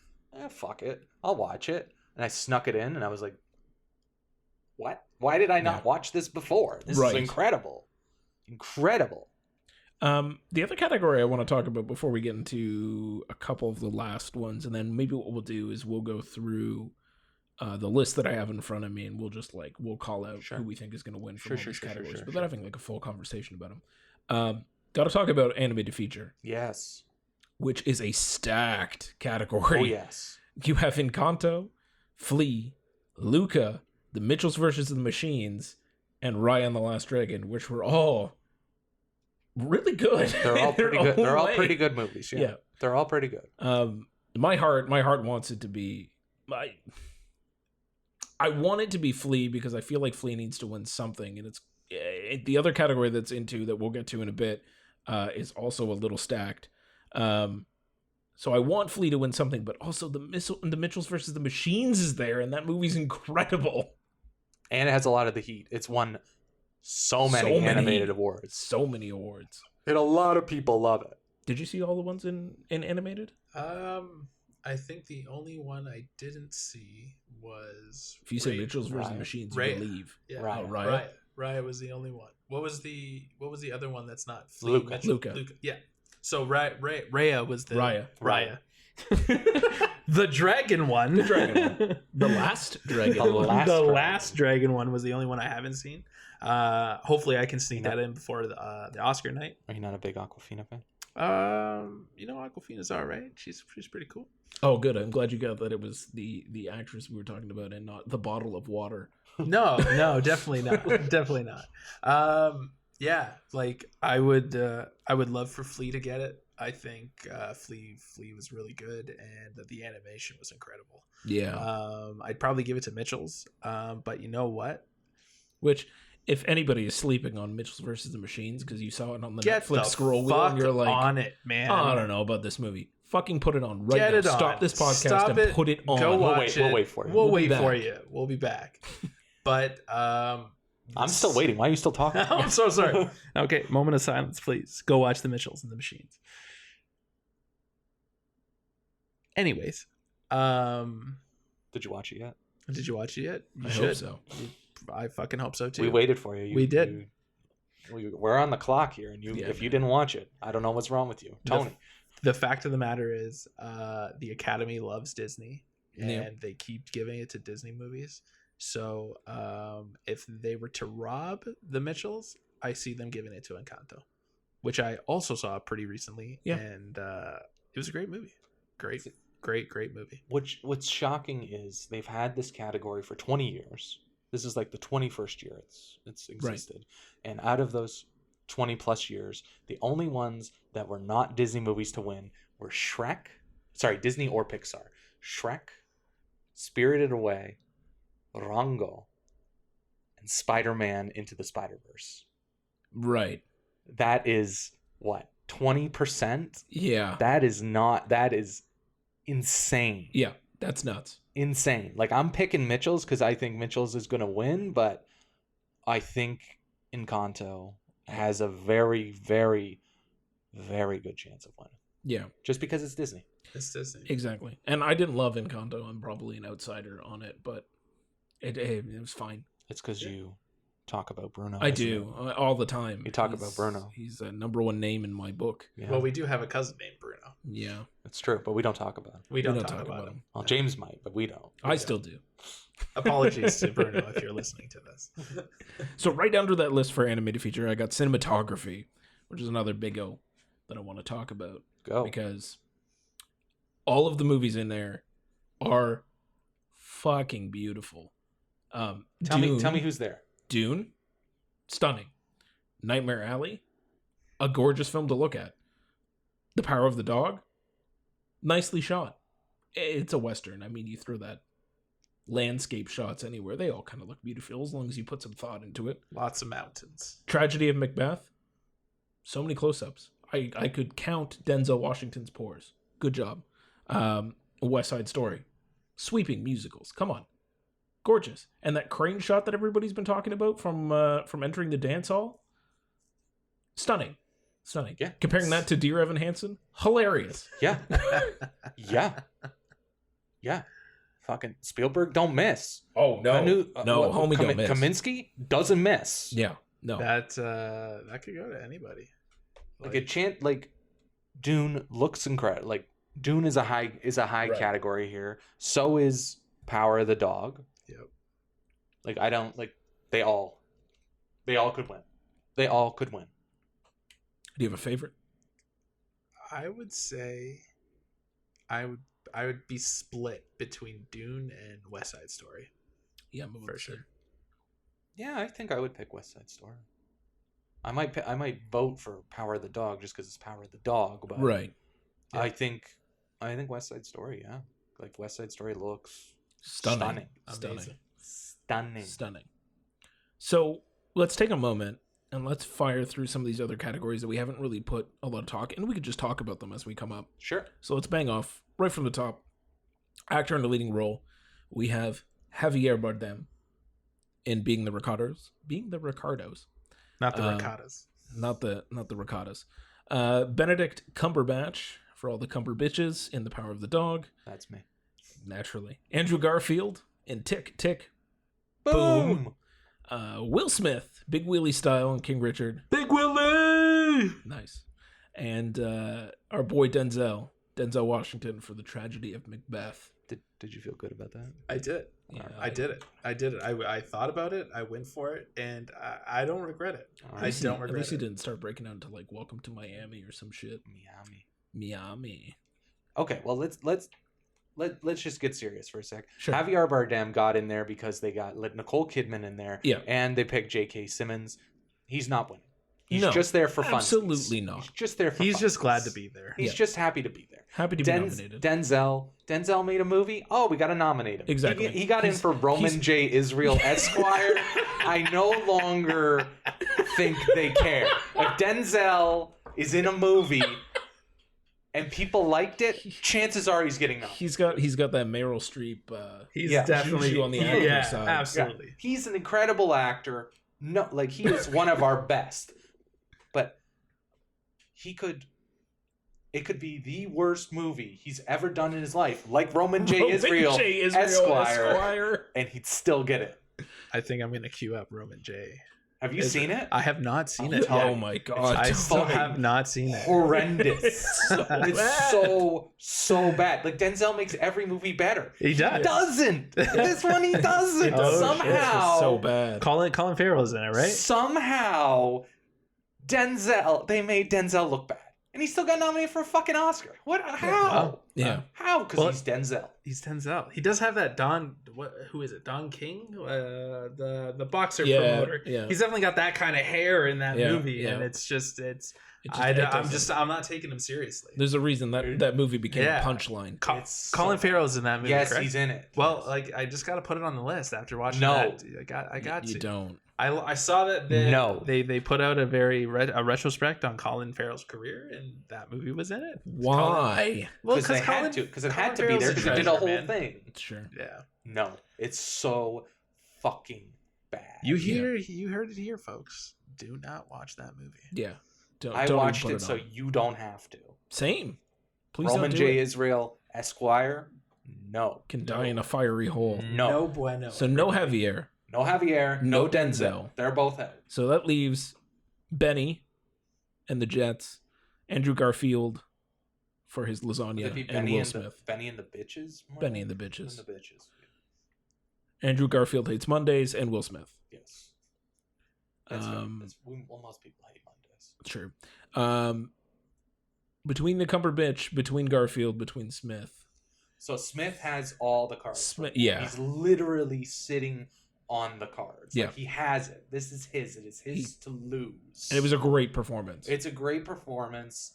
fuck it, I'll watch it. And I snuck it in, and I was like, what? Why did I not watch this before? This is incredible. Incredible. The other category I want to talk about before we get into a couple of the last ones, and then maybe what we'll do is we'll go through the list that I have in front of me, and we'll call out who we think is going to win from all these categories, without having like a full conversation about them. Got to talk about animated feature. Yes. Which is a stacked category. Oh, yes. You have Encanto, Flea, Luca, The Mitchells vs. the Machines, and Raya and the Last Dragon, which were all really good. They're all pretty good. They're all pretty good movies. Yeah. They're all pretty good. My heart wants it to be... I want it to be Flea because I feel like Flea needs to win something, and it's the other category that's into that we'll get to in a bit is also a little stacked. So I want Flea to win something, but also the Mitchells versus the Machines is there, and that movie's incredible. And it has a lot of the heat. It's won so many animated awards. So many awards. And a lot of people love it. Did you see all the ones in animated? I think the only one I didn't see was... If you say Mitchells versus the Machines, you believe. Yeah. Raya. Raya was the only one. What was the other one that's not Flea? Luca. Yeah. So Raya was the... Raya. The dragon one. The dragon one. The last dragon. The last dragon one was the only one I haven't seen. Hopefully I can sneak that in before the Oscar night. Are you not a big Awkwafina fan? Awkwafina's all right. She's pretty cool. Oh, good. I'm glad you got that. It was the actress we were talking about, and not the bottle of water. No, definitely not. Definitely not. Yeah, like I would love for Flea to get it. I think Flea was really good, and the animation was incredible. Yeah. I'd probably give it to Mitchell's. But you know what? Which, if anybody is sleeping on Mitchells versus the Machines because you saw it on the Netflix scroll wheel and you're like, on it, man. I don't know about this movie. Fucking put it on right now. Stop this podcast and put it on. Go watch it. We'll wait for you. We'll wait for you. We'll be back. But I'm still waiting. Why are you still talking? I'm so sorry. Okay, moment of silence, please. Go watch the Mitchells and the Machines. Anyways, did you watch it yet? Did you watch it yet? I hope so. I fucking hope so too. We waited for you. We did. We're on the clock here, and if you didn't watch it, I don't know what's wrong with you, Tony. The fact of the matter is, the Academy loves Disney, and they keep giving it to Disney movies. So, if they were to rob the Mitchells, I see them giving it to Encanto, which I also saw pretty recently. Yeah. And it was a great movie. Great movie. What's shocking is they've had this category for 20 years. This is like the 21st year it's existed. Right. And out of those 20 plus years, the only ones that were not Disney movies to win were Disney or Pixar. Shrek, Spirited Away, Rango, and Spider-Man Into the Spider-Verse. Right. That is what? 20%? Yeah. That is insane. Yeah, that's nuts. Insane. Like, I'm picking Mitchell's because I think Mitchell's is going to win, but I think Encanto has a very, very, very good chance of winning. Yeah. Just because it's Disney. It's Disney. Exactly. And I didn't love Encanto. I'm probably an outsider on it, but it was fine. It's because you talk about Bruno. I do. All the time. You talk about Bruno. He's a number one name in my book. Yeah. Well, we do have a cousin named Bruno. Yeah. It's true, but we don't talk about him. We don't talk about him. Well, James might, but we don't. I still do. Apologies to Bruno if you're listening to this. So right down to that list for animated feature, I got cinematography, which is another big O that I want to talk about. Go. Because all of the movies in there are fucking beautiful. Tell me who's there. Dune, stunning. Nightmare Alley, a gorgeous film to look at. The Power of the Dog, nicely shot. It's a Western. I mean, you throw that landscape shots anywhere, they all kind of look beautiful as long as you put some thought into it. Lots of mountains. Tragedy of Macbeth, so many close-ups. I could count Denzel Washington's pores. Good job. West Side Story. Sweeping musicals. Come on. Gorgeous. And that crane shot that everybody's been talking about from entering the dance hall. Stunning. Yeah. Comparing that to Dear Evan Hansen, hilarious. Yeah. Yeah. Fucking Spielberg don't miss. Oh no. Homie don't miss. Kaminsky doesn't miss. Yeah. No. That could go to anybody. Like Dune looks incredible. Like Dune is a high Right. category here. So is Power of the Dog. Yep. Like I don't like they all could win. They all could win. Do you have a favorite? I would say I would be split between Dune and West Side Story. Yeah, I'm for sure. Yeah, I think I would pick West Side Story. I might vote for Power of the Dog just because it's Power of the Dog, but Right. I think West Side Story. Yeah, like West Side Story looks Stunning. stunning. So let's take a moment and let's fire through some of these other categories that we haven't really put a lot of talk, and we could just talk about them as we come up. Sure. So let's bang off right from the top. Actor in the leading role, we have Javier Bardem in Being the Ricardos. Not the Ricottas. Not the Ricardos. Benedict Cumberbatch for all the Cumber bitches in The Power of the Dog. That's me. Naturally. Andrew Garfield in Tick, Tick, Boom. Will Smith, Big Wheelie style in King Richard. Big Willie. Nice. And our boy Denzel Washington for The Tragedy of Macbeth. Did you feel good about that? I did. Yeah, I did it. I thought about it. I went for it, and I don't regret it. I don't regret it. At least he didn't start breaking out into like Welcome to Miami or some shit. Miami. Okay, well let's just get serious for a sec. Sure. Javier Bardem got in there because they got Nicole Kidman in there. Yeah. And they picked J.K. Simmons. He's not winning. He's No, just there for fun. absolutely not. He's just there for He's fun. just glad to be there. He's just happy to be there. Happy to be nominated. Denzel made a movie. Oh, we got to nominate him. Exactly. He got in for Roman J. Israel Esquire. I no longer think they care. If Denzel is in a movie and people liked it, chances are he's getting nominated. He's got that Meryl Streep. He's Yeah. definitely Juju on the acting side. Absolutely. Yeah. He's an incredible actor. No, like he is one of our best. But it could be the worst movie he's ever done in his life, like Roman J. Israel Esquire, and he'd still get it. I think I'm gonna queue up Roman J. Have you seen it? I have not seen it. Oh yet. my god! I still have not seen it. Horrendous. bad. It's so bad. Like Denzel makes every movie better. He does. He doesn't. This one he doesn't. Oh, Somehow. It's so bad. Colin Farrell's in it, right? Somehow, they made Denzel look bad. And he still got nominated for a fucking Oscar. What? How? Yeah. How? Because he's Denzel. He's Denzel. He does have that Don. Who is it? Don King, the boxer Yeah, promoter. yeah. He's definitely got that kind of hair in that Yeah, movie, yeah. and it's. It I'm not taking him seriously. There's a reason that movie became Yeah. a punchline. Colin Farrell's in that movie. Yes, correct? he's in it. Well, like I just got to put it on the list after watching No. that. I got You to. don't. I saw that they put out a retrospect on Colin Farrell's career, and that movie was in it. Why? Well, Because it had to be there because it did a whole thing. Sure. Yeah, No, it's so fucking bad. you heard it here, folks. Do not watch that movie. Yeah. I don't watched even it put so on. you don't have to. Same. Please Roman don't do J. it. Israel Esquire, no. Can die in a fiery hole. No. bueno. So no Javier. No Javier, No no Denzel. Denzel. They're both out. So that leaves Benny and the Jets, Andrew Garfield for his Would lasagna, it be and Benny Will and Smith. Benny and the Bitches? Benny and the Bitches. And the Bitches. Andrew Garfield hates Mondays, and Will Smith. Yes. That's right. Um, Well, most people hate Mondays. Sure. Between the Cumberbitch, between Garfield, between Smith. So Smith has all the cards. Yeah. He's literally sitting on the cards. Yeah. Like, he has it. This is his. It is his to lose. And it was a great performance. It's a great performance.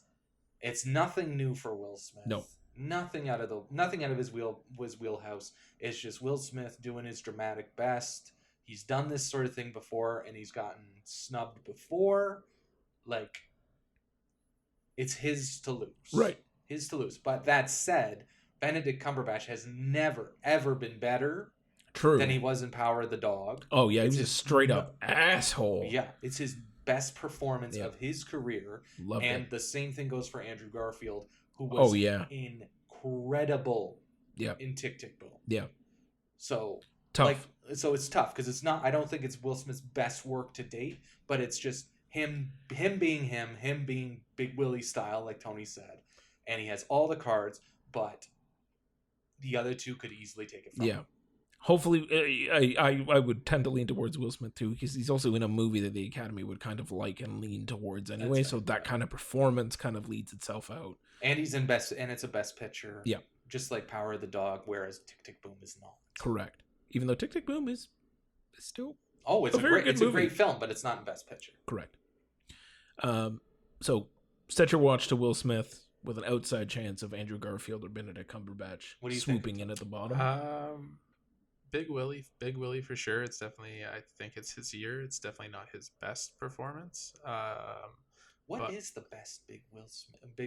It's nothing new for Will Smith. No. Nothing out of his wheelhouse. It's just Will Smith doing his dramatic best. He's done this sort of thing before, and he's gotten snubbed before. Like, it's his to lose. Right. His to lose. But that said, Benedict Cumberbatch has never, ever been better than he was in Power of the Dog. Oh, yeah, he was a straight-up asshole. Yeah, it's his best performance of his career. Loved it. The same thing goes for Andrew Garfield, who was incredible in Tick, Tick, Boom. Yeah. So, tough. So it's tough, because it's not, I don't think it's Will Smith's best work to date, but it's just him being Big Willie style, like Tony said. And he has all the cards, but the other two could easily take it from him. Hopefully, I would tend to lean towards Will Smith too, because he's also in a movie that the Academy would kind of like and lean towards anyway. So that kind of performance kind of leads itself out. And he's in best, and it's a Best Picture. Yeah, just like Power of the Dog, whereas Tick, Tick, Boom is not. Correct. Even though Tick, Tick, Boom is still it's a great film, but it's not in Best Picture. Correct. So set your watch to Will Smith with an outside chance of Andrew Garfield or Benedict Cumberbatch swooping in at the bottom. Big Willie for sure. It's definitely, I think it's his year. It's definitely not his best performance. What is the best Big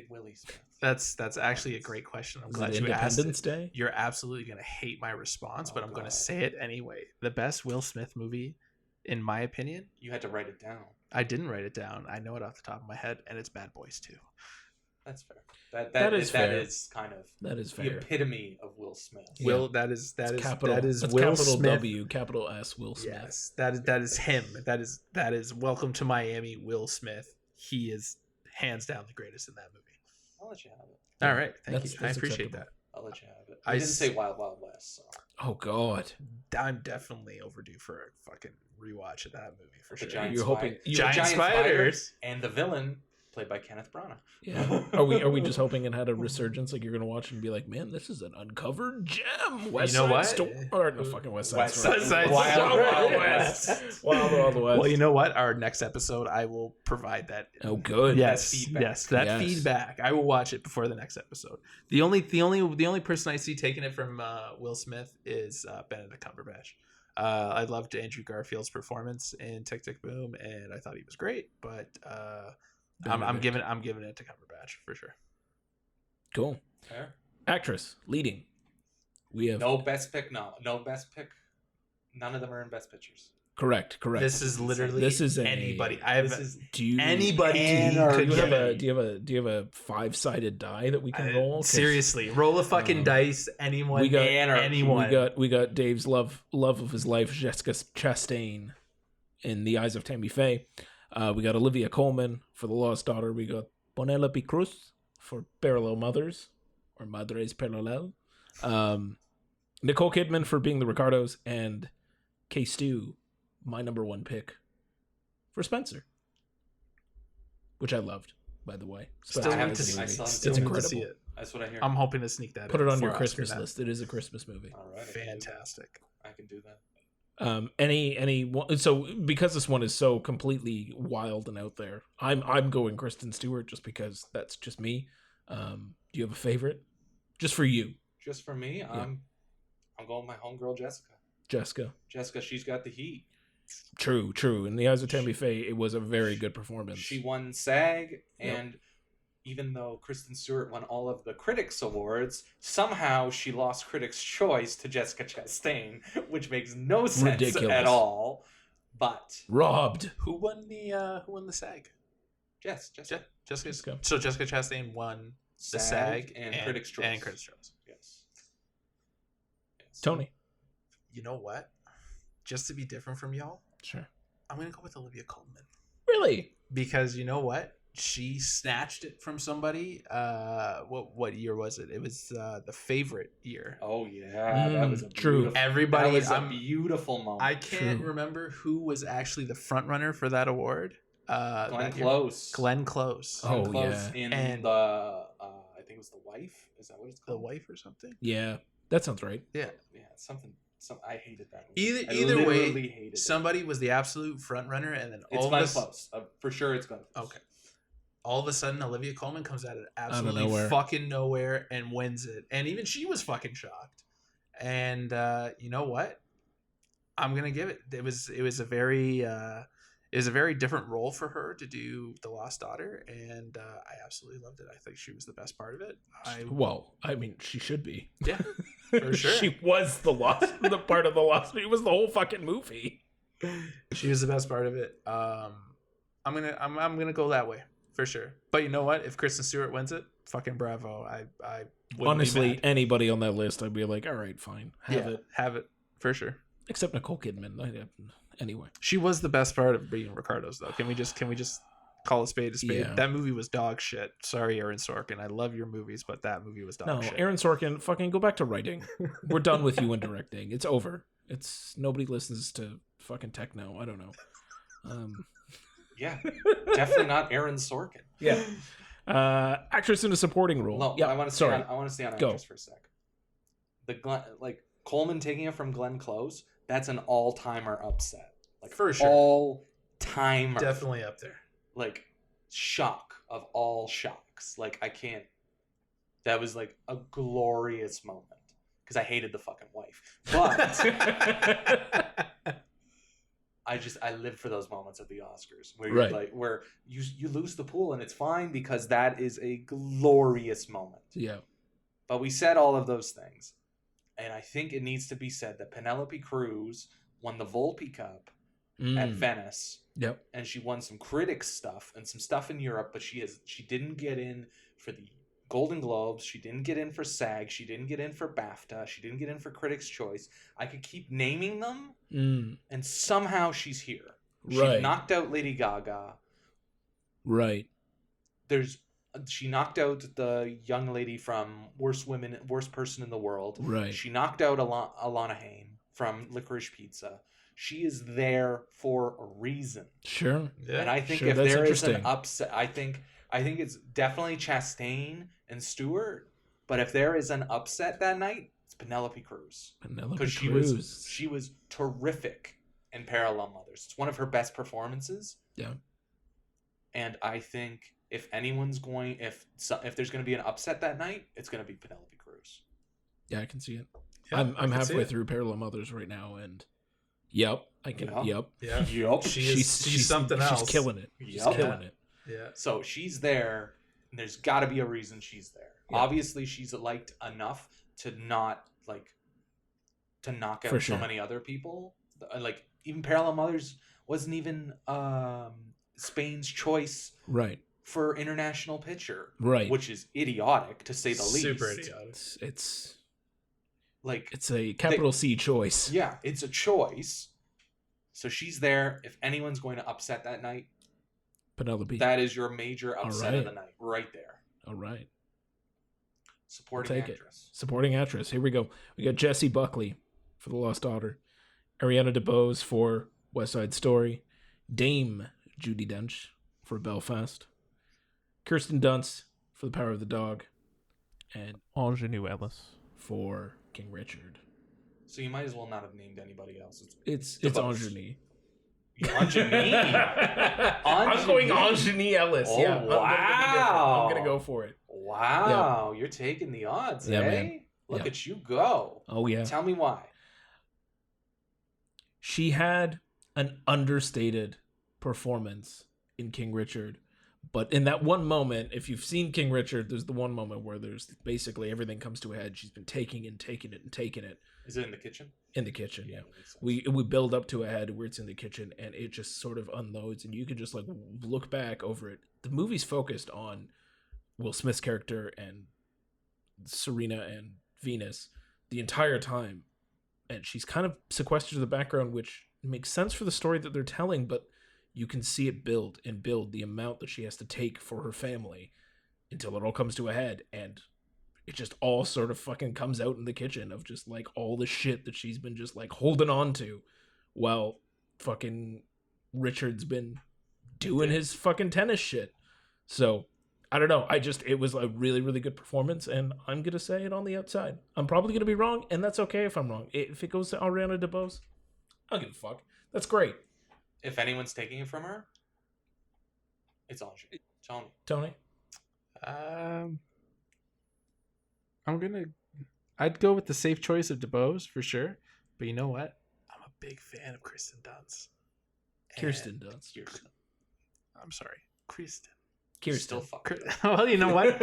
Willie Smith? That's actually a great question. I'm glad you asked it. Independence Day? You're absolutely gonna hate my response, but I'm gonna say it anyway. The best Will Smith movie, in my opinion. You had to write it down. I didn't write it down. I know it off the top of my head, and it's Bad Boys 2. That's fair. That is fair. That is fair. The epitome of Will Smith. That is Will capital Smith. W, capital S, Will Smith. Yes, that is him. That is Welcome to Miami, Will Smith. He is hands down the greatest in that movie. I'll let you have it. All right, thank you. I appreciate acceptable. that. I'll let you have it. I didn't say Wild Wild West. So. Oh God, I'm definitely overdue for a fucking rewatch of that movie for sure. You're hoping giant spiders and the villain played by Kenneth Branagh. Yeah. Are we just hoping it had a resurgence? Like you're gonna watch it and be like, man, this is an uncovered gem. West Side Story, or no fucking West Side Story. Wild West. Wild West. Well, you know what? Our next episode, I will provide that. Oh, good. Yes, feedback. I will watch it before the next episode. The only person I see taking it from Will Smith is Benedict Cumberbatch. I loved Andrew Garfield's performance in Tick, Tick, Boom, and I thought he was great. But I'm giving it to Cumberbatch for sure. Cool. Fair. Actress leading. We have no best pick. No best pick. None of them are in Best Pictures. Correct. This is literally anybody. Do you have a 5-sided die that we can roll? Seriously, roll a fucking dice. Anyone. We got Dave's love of his life, Jessica Chastain, in The Eyes of Tammy Faye. We got Olivia Colman for The Lost Daughter. We got Penelope Cruz for Parallel Mothers, or Madres Parallel. Nicole Kidman for Being the Ricardos, and Kay Stu, my number one pick, for Spencer, which I loved, by the way. Still need to see it. That's what I hear. I'm hoping to sneak that. Put it on your Christmas list. It is a Christmas movie. All right, fantastic. I can do that. So because this one is so completely wild and out there, I'm going Kristen Stewart just because that's just me. Do you have a favorite? Just for you. Just for me, yeah. I'm going with my homegirl Jessica, she's got the heat. True. In The Eyes of Tammy Faye, it was a very good performance. She won SAG, and even though Kristen Stewart won all of the Critics Awards, somehow she lost Critics' Choice to Jessica Chastain, which makes no sense at all. But robbed. Who won the SAG? Jessica. So Jessica Chastain won the SAG and Critics' Choice. And Critics' Choice. Yes. Tony. You know what? Just to be different from y'all, sure, I'm gonna go with Olivia Colman. Really? Because you know what? She snatched it from somebody. What year was it? It was The Favorite year. Oh yeah, that was true. Everybody, that was a beautiful moment. I can't remember who was actually the front runner for that award. Glenn Close. Glenn Close. In the I think it was The Wife. Is that what it's called? The Wife or something? Yeah, that sounds right. Yeah, something. I hated that movie. Either way, somebody was the absolute front runner, and then it's Glenn Close. For sure, it's Glenn Close. Okay. All of a sudden, Olivia Colman comes out of absolutely fucking nowhere and wins it, and even she was fucking shocked. And you know what? I'm gonna give it. It was a very is a very different role for her to do The Lost Daughter, and I absolutely loved it. I think she was the best part of it. Well, I mean, she should be. Yeah, for sure. She was the part of the Lost. It was the whole fucking movie. She was the best part of it. I'm gonna go that way for sure. But you know what? If Kristen Stewart wins it, fucking bravo. I honestly, anybody on that list, I'd be like, all right, fine, have it for sure. Except Nicole Kidman. Anyway, she was the best part of being Ricardo's, though. Can we just call a spade a spade? Yeah. That movie was dog shit. Sorry, Aaron Sorkin. I love your movies, but that movie was dog shit. Aaron Sorkin, fucking go back to writing. We're done with you in directing. It's over. It's nobody listens to fucking techno. I don't know. Yeah, definitely not Aaron Sorkin. Yeah. Actress in a supporting role. No, yeah, I want to stay on actress for a sec. Coleman taking it from Glenn Close. That's an all-timer upset. Like for sure, all-timer. Definitely up there. Like shock of all shocks. Like I can't. That was like a glorious moment because I hated the fucking wife, but. I live for those moments at the Oscars where you're like where you lose the pool and it's fine because that is a glorious moment. Yeah. But we said all of those things. And I think it needs to be said that Penelope Cruz won the Volpe Cup at Venice. Yep. And she won some critics stuff and some stuff in Europe, but she didn't get in for the Golden Globes. She didn't get in for SAG. She didn't get in for BAFTA. She didn't get in for Critics' Choice. I could keep naming them, and somehow she's here. She knocked out Lady Gaga. Right. She knocked out the young lady from Worst Person in the World. Right. She knocked out Alana Haim from Licorice Pizza. She is there for a reason. Sure. Yeah. And I think if there is an upset, I think it's definitely Chastain and Stewart. But if there is an upset that night, it's Penelope Cruz. Because she was terrific in Parallel Mothers. It's one of her best performances. Yeah. And I think if anyone's going, if there's going to be an upset that night, it's going to be Penelope Cruz. Yeah, I can see it. Yeah, I'm halfway through Parallel Mothers right now, and yep. She's something else. She's killing it. She's killing it. Yeah. So she's there, and there's got to be a reason she's there. Yeah. Obviously, she's liked enough to not to knock out so many other people. Like even Parallel Mothers wasn't even Spain's choice. Right. For international picture. Right. Which is idiotic to say the least. Super idiotic. It's like it's a capital C choice. Yeah, it's a choice. So she's there. If anyone's going to upset that night, Penelope. That is your major upset of the night, right there. All right. Supporting actress. Supporting actress. Here we go. We got Jessie Buckley for The Lost Daughter, Ariana DeBose for West Side Story, Dame Judi Dench for Belfast, Kirsten Dunst for The Power of the Dog, and Ingenue Ellis for King Richard. So you might as well not have named anybody else. It's Ingenue. Ingenue. I'm going Ingenue Ellis. Oh, yeah. Wow. I'm gonna go for it. Wow. Yeah. You're taking the odds, eh? Man. Look at you go. Oh yeah. Tell me why. She had an understated performance in King Richard. But in that one moment, if you've seen King Richard, there's the one moment where there's basically everything comes to a head. She's been taking it. Is it in the kitchen? In the kitchen, yeah. We build up to a head where it's in the kitchen, and it just sort of unloads, and you can just like look back over it. The movie's focused on Will Smith's character and Serena and Venus the entire time, and she's kind of sequestered to the background, which makes sense for the story that they're telling, but you can see it build the amount that she has to take for her family until it all comes to a head, and it just all sort of fucking comes out in the kitchen of just like all the shit that she's been just like holding on to while fucking Richard's been doing his fucking tennis shit. So I don't know. It was a really, really good performance, and I'm going to say it on the outside. I'm probably going to be wrong, and that's okay if I'm wrong. If it goes to Ariana DeBose, I don't give a fuck. That's great. If anyone's taking it from her, it's Angie. Tony? I'd go with the safe choice of DeBose for sure. But you know what? I'm a big fan of Kristen Dunst. Kirsten Dunst. I'm sorry, Kristen. Kirsten. Still fuck. Well, you know what?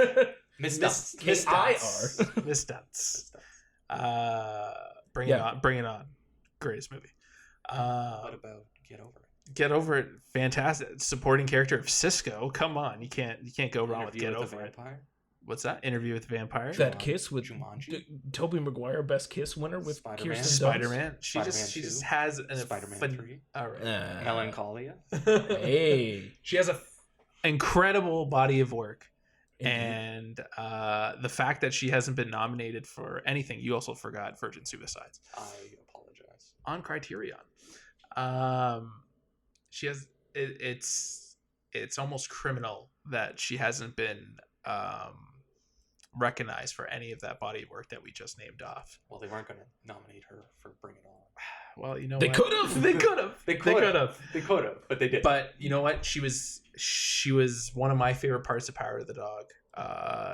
Miss Dunst. Miss K-I-R. Dunst. Miss Dunst. Bring it on. Bring it on. Greatest movie. What about Get Over It? Get Over It. Fantastic. Supporting character of Cisco. Come on, you can't go wrong with Interview Get with the Over It. Vampire? What's that? Interview with the Vampire. That kiss with Jumanji? Tobey Maguire, best kiss winner with Spider-Man. Kirsten Dunst. Spider-Man. She Spider-Man just 2. has an Spider-Man 3. All right. Melancholia. Hey. She has a incredible body of work. Indeed. And the fact that she hasn't been nominated for anything, you also forgot Virgin Suicides I apologize. on Criterion. She has it's almost criminal that she hasn't been recognized for any of that body of work that we just named off. Well, they weren't going to nominate her for Bring It On. Well, you know They what? could have. They could have. They could have, but they didn't. But you know what? She was one of my favorite parts of Power of the Dog.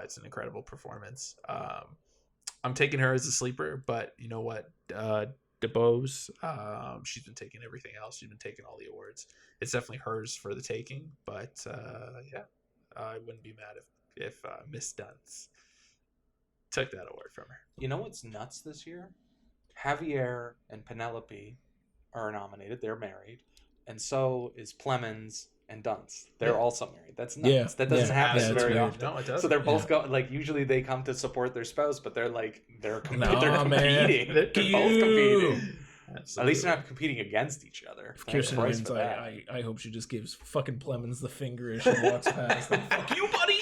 It's an incredible performance. I'm taking her as a sleeper, but you know what? DeBose, she's been taking everything else. She's been taking all the awards. It's definitely hers for the taking. But yeah, I wouldn't be mad if Miss Dunst took that award from her. You know what's nuts this year? Javier and Penelope are nominated. They're married. And so is Plemons and Dunst. They're also married. That's nuts. Yeah. That doesn't happen very weird. often. No, it doesn't. So they're both usually they come to support their spouse, but they're competing. Man. They're both competing. Absolutely. At least they're not competing against each other. If Kirsten Thank wins, Christ for that. I hope she just gives fucking Plemons the finger as she walks past. Like, fuck you, buddy!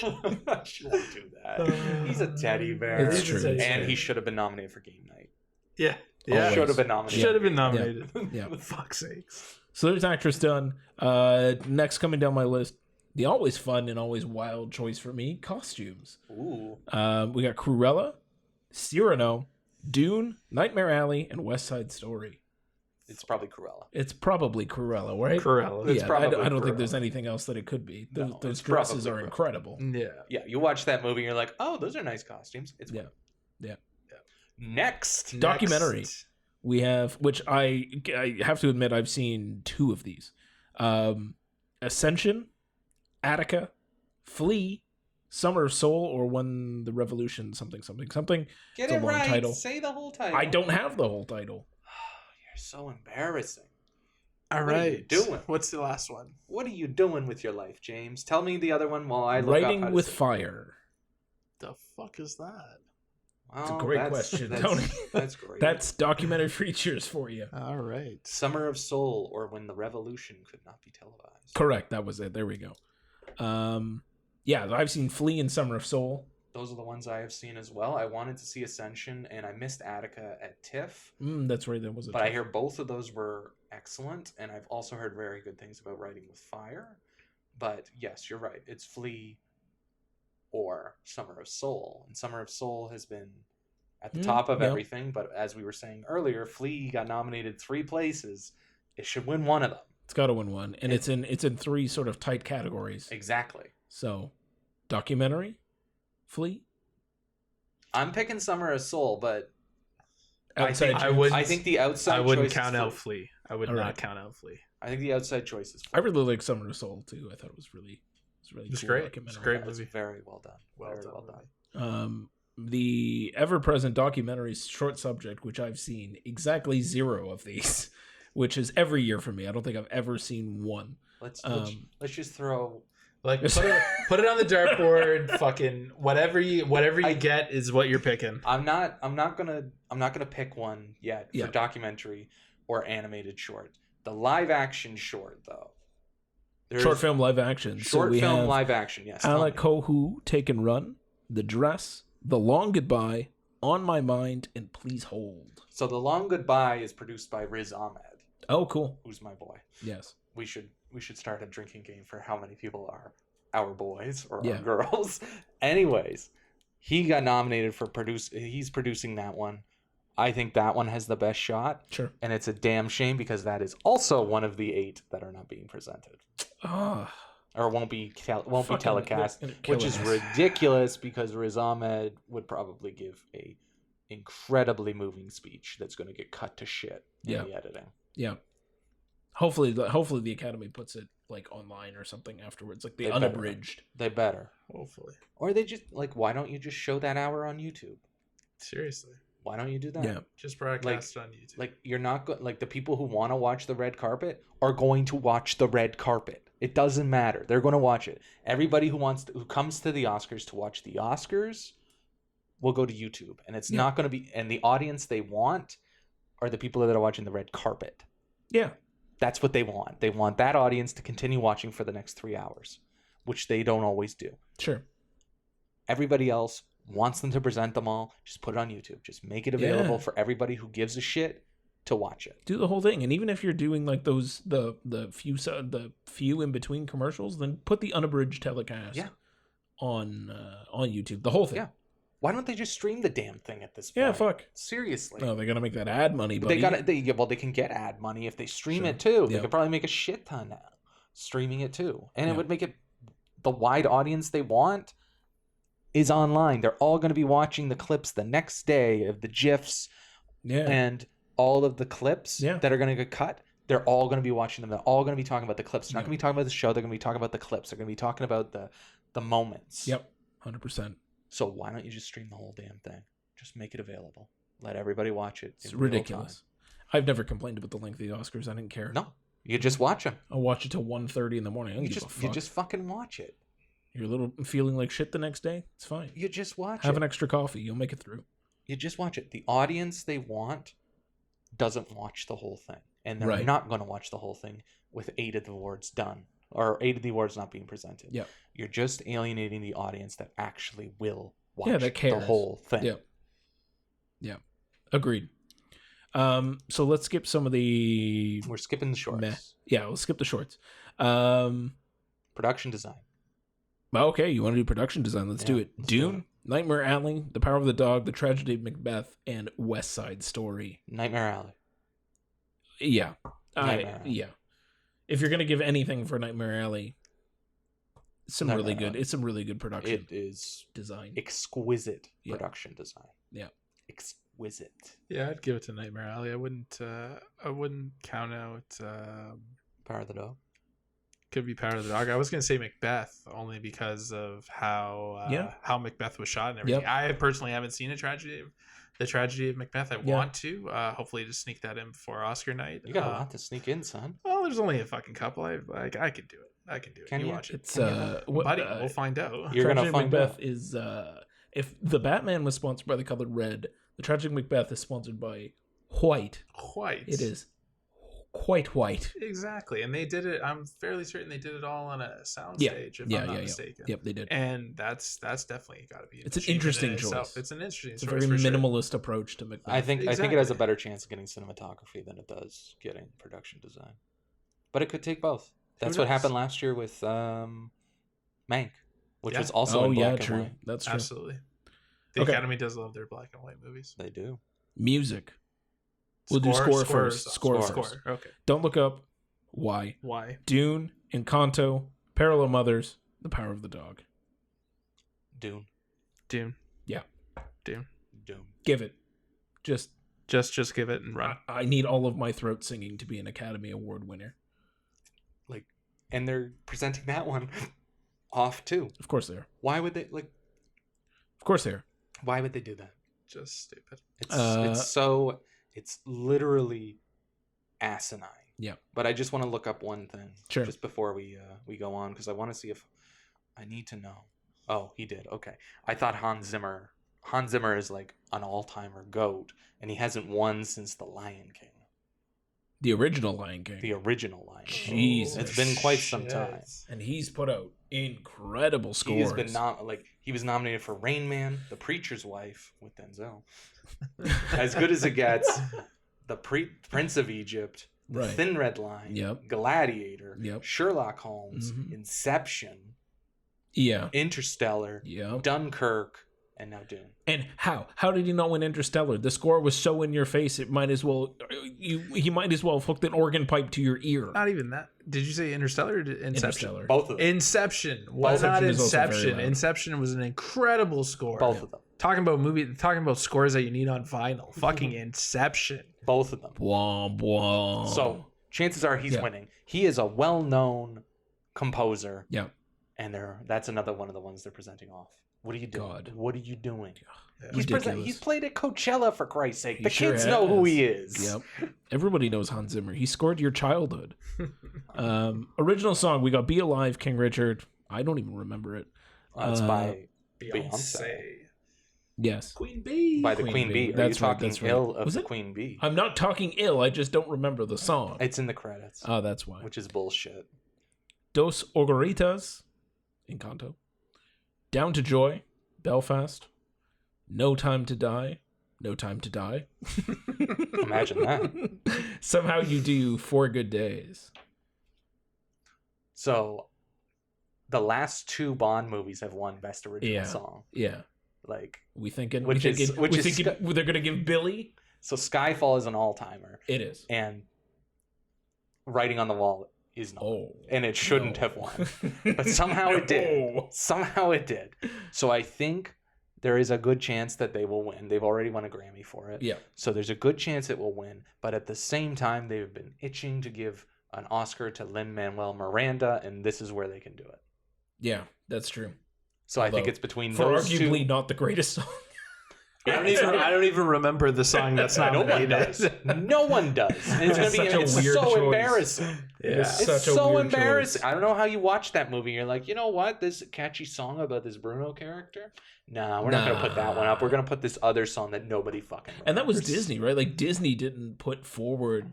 She won't do that. He's a teddy bear. It's true. And he should have been nominated for Game Night. Yeah. Always. Should have been nominated. Should have been nominated. Yeah. For fuck's sakes. So there's actress done. Next coming down my list, the always fun and always wild choice for me, costumes. Ooh. We got Cruella, Cyrano, Dune, Nightmare Alley, and West Side Story. It's probably Cruella. It's probably Cruella, right? Cruella. It's Yeah, probably I don't think Cruella. there's anything else that it could be. Those, No, those it's dresses probably are Cruella. incredible. Yeah. Yeah, you watch that movie and you're like, oh, those are nice costumes. It's Yeah. Yeah. Next. Documentary. Next. We have, which I have to admit, I've seen 2 of these. Ascension, Attica, Flea, Summer of Soul, or When the Revolution something. Get It's a it long right. title. Say the whole title. I don't have the whole title. You're so embarrassing. All What are you right. doing? What's the last one? What are you doing with your life, James? Tell me the other one while I look up Writing how to with say it. Fire. The fuck is that? It's a Oh, great that's- question, that's- Tony. That's great. That's documentary features for you. All right. Summer of Soul, or When the Revolution Could Not Be Televised. Correct. That was it. There we go. Yeah, I've seen Flea and Summer of Soul. Those are the ones I have seen as well. I wanted to see Ascension, and I missed Attica at TIFF. That's right. That was But I hear both of those were excellent, and I've also heard very good things about Writing with Fire. But yes, you're right. It's Flea or Summer of Soul. And Summer of Soul has been at the top of yeah. everything. But as we were saying earlier, Flea got nominated 3 places. It should win one of them. It's got to win one, and it's in 3 sort of tight categories. Exactly. So, documentary, Flea, I'm picking Summer of Soul, but outside. I think the outside I wouldn't choice is count Flea. out Flea. I would All not right. count out Flea. I think the outside choice is I Flea. really like Summer of Soul too. I thought it was really It's cool great. documentary. It's great That's movie. very well done. Well Very done well movie. done. The ever-present documentary short subject, which I've seen exactly 0 of these, which is every year for me. I don't think I've ever seen one. Let's Um, just throw. Like put it on the dartboard. Fucking whatever you get is what you're picking. I'm not gonna pick one yet for Yeah. documentary or animated short. The live action short though. Short film live action. Short so we film have live action. Yes. tell me. Alakohu, Take and Run, The Dress, The Long Goodbye, On My Mind, and Please Hold. So The Long Goodbye is produced by Riz Ahmed, Oh, cool. who's my boy. Yes. We should start a drinking game for how many people are our boys or Yeah. our girls. Anyways, he got nominated for he's producing that one. I think that one has the best shot, Sure. and it's a damn shame because that is also one of the 8 that are not being presented Ah, or won't be Fucking- telecast, they're gonna kill which is us. ridiculous because Riz Ahmed would probably give a incredibly moving speech that's going to get cut to shit in Yeah. the editing. yeah. Hopefully the Academy puts it like online or something afterwards, like the unabridged. They better. Hopefully. Or they just like, why don't you just show that hour on YouTube? Seriously. Why don't you do that? Yeah. Just broadcast on YouTube. Like you're not like the people who want to watch the red carpet are going to watch the red carpet. It doesn't matter. They're going to watch it. Everybody who comes to the Oscars to watch the Oscars will go to YouTube, and it's not going to be. And the audience they want are the people that are watching the red carpet. Yeah. That's what they want. They want that audience to continue watching for the next 3 hours, which they don't always do. Sure. Everybody else wants them to present them all. Just put it on YouTube. Just make it available for everybody who gives a shit to watch it. Do the whole thing, and even if you're doing like those the few in between commercials, then put the unabridged telecast on YouTube. The whole thing. Yeah. Why don't they just stream the damn thing at this point? Yeah, fuck. Seriously. No, they gotta make that ad money, buddy. They can get ad money if they stream it too. They could probably make a shit ton streaming it too, and it would make it the wide audience they want is online. They're all going to be watching the clips the next day of the GIFs and all of the clips that are going to get cut. They're all going to be watching them. They're all going to be talking about the clips. They're not going to be talking about the show. They're going to be talking about the clips. They're going to be talking about the moments. Yep, 100%. So why don't you just stream the whole damn thing? Just make it available. Let everybody watch it. It's ridiculous. I've never complained about the length of the Oscars. I didn't care. No, you just watch them. I'll watch it till 1:30 in the morning. You just fucking watch it. You're a little feeling like shit the next day. It's fine. You just watch it. Have an extra coffee. You'll make it through. You just watch it. The audience they want doesn't watch the whole thing, and they're not going to watch the whole thing with 8 of the awards done or 8 of the awards not being presented. Yep. You're just alienating the audience that actually will watch that cares. the whole thing. Yep. Yeah. Agreed. So let's skip some of the. We're skipping the shorts. Yeah, we'll skip the shorts. Production design. Okay, you want to do production design? Let's do it. Dune, Nightmare Alley, The Power of the Dog, The Tragedy of Macbeth, and West Side Story. Nightmare Alley. Yeah. Nightmare Alley. Yeah. If you're gonna give anything for Nightmare Alley, it's some really good production. It is design. Exquisite production design. Yeah. Exquisite. Yeah, I'd give it to Nightmare Alley. I wouldn't count out Power of the Dog. Could be Power of the Dog. I was gonna say Macbeth only because of how Macbeth was shot and everything. Yep. I personally haven't seen the tragedy of Macbeth. I want to hopefully just sneak that in before Oscar night. You got a lot to sneak in, son. Well, there's only a fucking couple. I could do it. Can you watch it? It's buddy. We'll find out. You're Tragedy gonna find Macbeth out. is if the Batman was sponsored by the color red, the Tragic Macbeth is sponsored by white. White. It is quite white. Exactly, and they did it. I'm fairly certain they did it all on a soundstage. If I'm not mistaken. Yep, they did. And that's definitely got to be. It's an interesting choice. It's an interesting. It's a very minimalist approach to Macbeth. I think it has a better chance of getting cinematography than it does getting production design. But it could take both. That's what happened last year with Mank, which was also in black and white. That's true. Absolutely. The Academy does love their black and white movies. They do. Music. We'll do score first. Score. Okay. Don't Look Up. Why? Dune, Encanto, Parallel Mothers, The Power of the Dog. Dune. Yeah. Dune. Give it. Just give it and run. I need all of my throat singing to be an Academy Award winner. And they're presenting that one off too. Of course they are. Why would they Of course they are. Why would they do that? Just stupid. It's literally asinine. Yeah. But I just want to look up one thing just before we go on, because I want to see if I need to know. Oh, he did. Okay. I thought Hans Zimmer is like an all-timer GOAT, and he hasn't won since The Lion King. The original Lion King. Jesus. It's been quite some time. And he's put out incredible scores. He's been he was nominated for Rain Man, The Preacher's Wife with Denzel. As Good as It Gets, The Prince of Egypt, The Thin Red Line, Gladiator, Sherlock Holmes, Inception, Interstellar, Dunkirk, and now Dune. And how did he not win Interstellar? The score was so in your face, it might as well he might as well have hooked an organ pipe to your ear. Not even that. Did you say Interstellar or Inception? Interstellar. Both of them. Inception. Why not Inception? Inception was an incredible score. Both of them. Talking about scores that you need on vinyl. Fucking Inception. Both of them. Blah, blah. So chances are he's winning. He is a well-known composer. Yeah. And that's another one of the ones they're presenting off. What are you doing? God. What are you doing? Yeah. He's played at Coachella, for Christ's sake. He The sure kids know who has. he is. Yep. Everybody knows Hans Zimmer. He scored your childhood. Original song, we got Be Alive, King Richard. I don't even remember it. It's by Beyonce. Yes. Queen Bee. By the Queen Bee. Are you talking ill of Was the it? Queen Bee? I'm not talking ill. I just don't remember the song. It's in the credits. Oh, that's why. Which is bullshit. Dos Orgaritas, Encanto. Down to Joy, Belfast. No Time to Die, No Time to Die. Imagine that. Somehow You Do, 4 Good Days. So, the last 2 Bond movies have won Best Original Song. Yeah. Like, We thinking they're gonna give Billy. So Skyfall is an all-timer. It is. And Writing on the Wall is not. And it shouldn't have won. But somehow it did. Somehow it did. So I think there is a good chance that they will win. They've already won a Grammy for it. Yeah. So there's a good chance it will win. But at the same time, they've been itching to give an Oscar to Lin-Manuel Miranda, and this is where they can do it. Yeah, that's true. So I think it's between for those arguably two. not the greatest song. I don't even remember the song that's nominated. No one does. It's gonna be. It's so embarrassing. Yeah. It's so embarrassing. I don't know how you watch that movie. You're like, you know what? This catchy song about this Bruno character. Nah, we're not gonna put that one up. We're gonna put this other song that nobody fucking remembers. And that was Disney, right? Like Disney didn't put forward.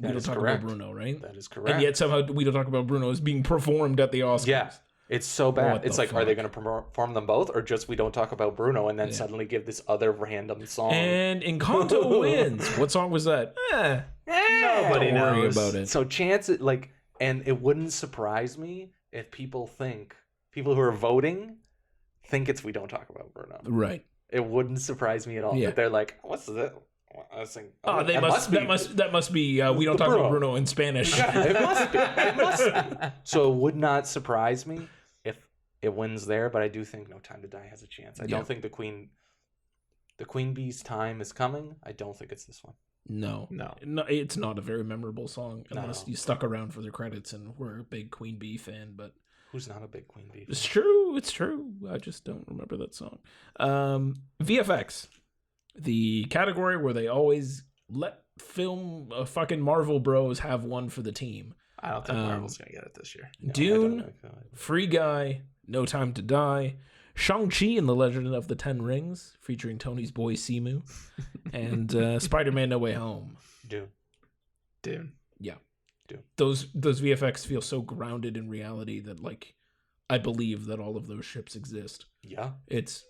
We Don't Talk About Bruno, right? That is correct. And yet somehow We Don't Talk About Bruno is being performed at the Oscars. Yeah. It's so bad. It's like, fuck? Are they going to perform them both, or just We Don't Talk About Bruno, and then suddenly give this other random song? And Encanto wins. What song was that? Nobody Don't worry knows about it. So and it wouldn't surprise me if people who are voting think it's We Don't Talk About Bruno. Right. It wouldn't surprise me at all. Yeah. That they're like, what's that? I was thinking, that must be We Don't Talk About Bruno in Spanish. It must be. It must be. So it would not surprise me if it wins there, but I do think No Time to Die has a chance. I don't think the Queen Bee's time is coming. I don't think it's this one. No, it's not a very memorable song unless you stuck around for the credits and were a big Queen Bee fan. But who's not a big Queen Bee fan? It's true. It's true. I just don't remember that song. VFX, the category where they always let fucking Marvel bros have one for the team. I don't think Marvel's gonna get it this year. No, Dune, Free Guy, No Time to Die, Shang-Chi and the Legend of the Ten Rings, featuring Tony's boy Simu, and Spider-Man No Way Home. Dune. Yeah. Dune. Those VFX feel so grounded in reality that, like, I believe that all of those ships exist. Yeah. It's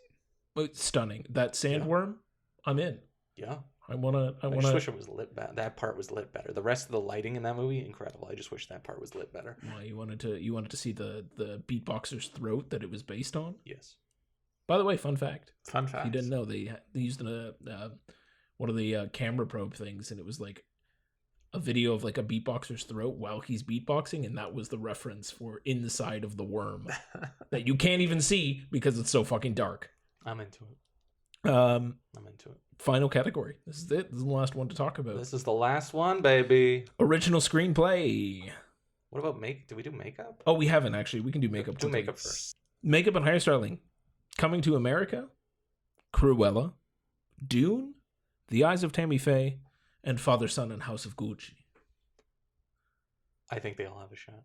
stunning. That sandworm, I'm in. Yeah. I just wish it was lit better. That part was lit better. The rest of the lighting in that movie, incredible. I just wish that part was lit better. Well, you wanted to see the beatboxer's throat that it was based on? Yes. By the way, fun fact. You didn't know they used one of the camera probe things, and it was like a video of like a beatboxer's throat while he's beatboxing, and that was the reference for inside of the worm that you can't even see because it's so fucking dark. I'm into it. I'm into it. Final category. This is it. This is the last one to talk about. This is the last one, baby. Original screenplay. What about Did we do makeup? Oh, we haven't actually. We can do makeup. Do makeup first. Makeup and hairstyling. Coming to America. Cruella. Dune. The Eyes of Tammy Faye. And Father, Son, and House of Gucci. I think they all have a shot.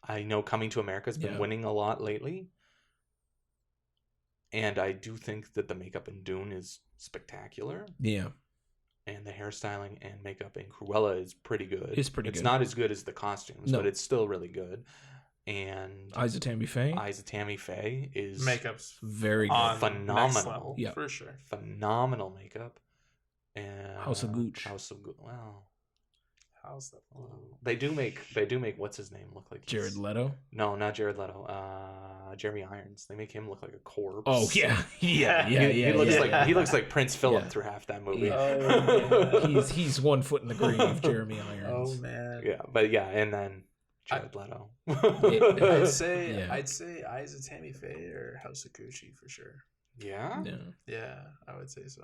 I know Coming to America has been winning a lot lately. And I do think that the makeup in Dune is spectacular. Yeah. And the hairstyling and makeup in Cruella is pretty good. It's not as good as the costumes, but it's still really good. And Eyes of Tammy Faye is makeup's very good. Phenomenal. Yeah, for sure. Phenomenal makeup. And House of Gucci. Wow. How's that? They do make what's his name look like Jared Leto? No, not Jared Leto. Jeremy Irons. They make him look like a corpse. Oh yeah. He looks like Prince Philip through half that movie. He's 1 foot in the grave, Jeremy Irons. Oh man. Yeah, but and then Jared Leto. I'd say Eyes of Tammy Faye or House of Gucci for sure. Yeah? Yeah, I would say so.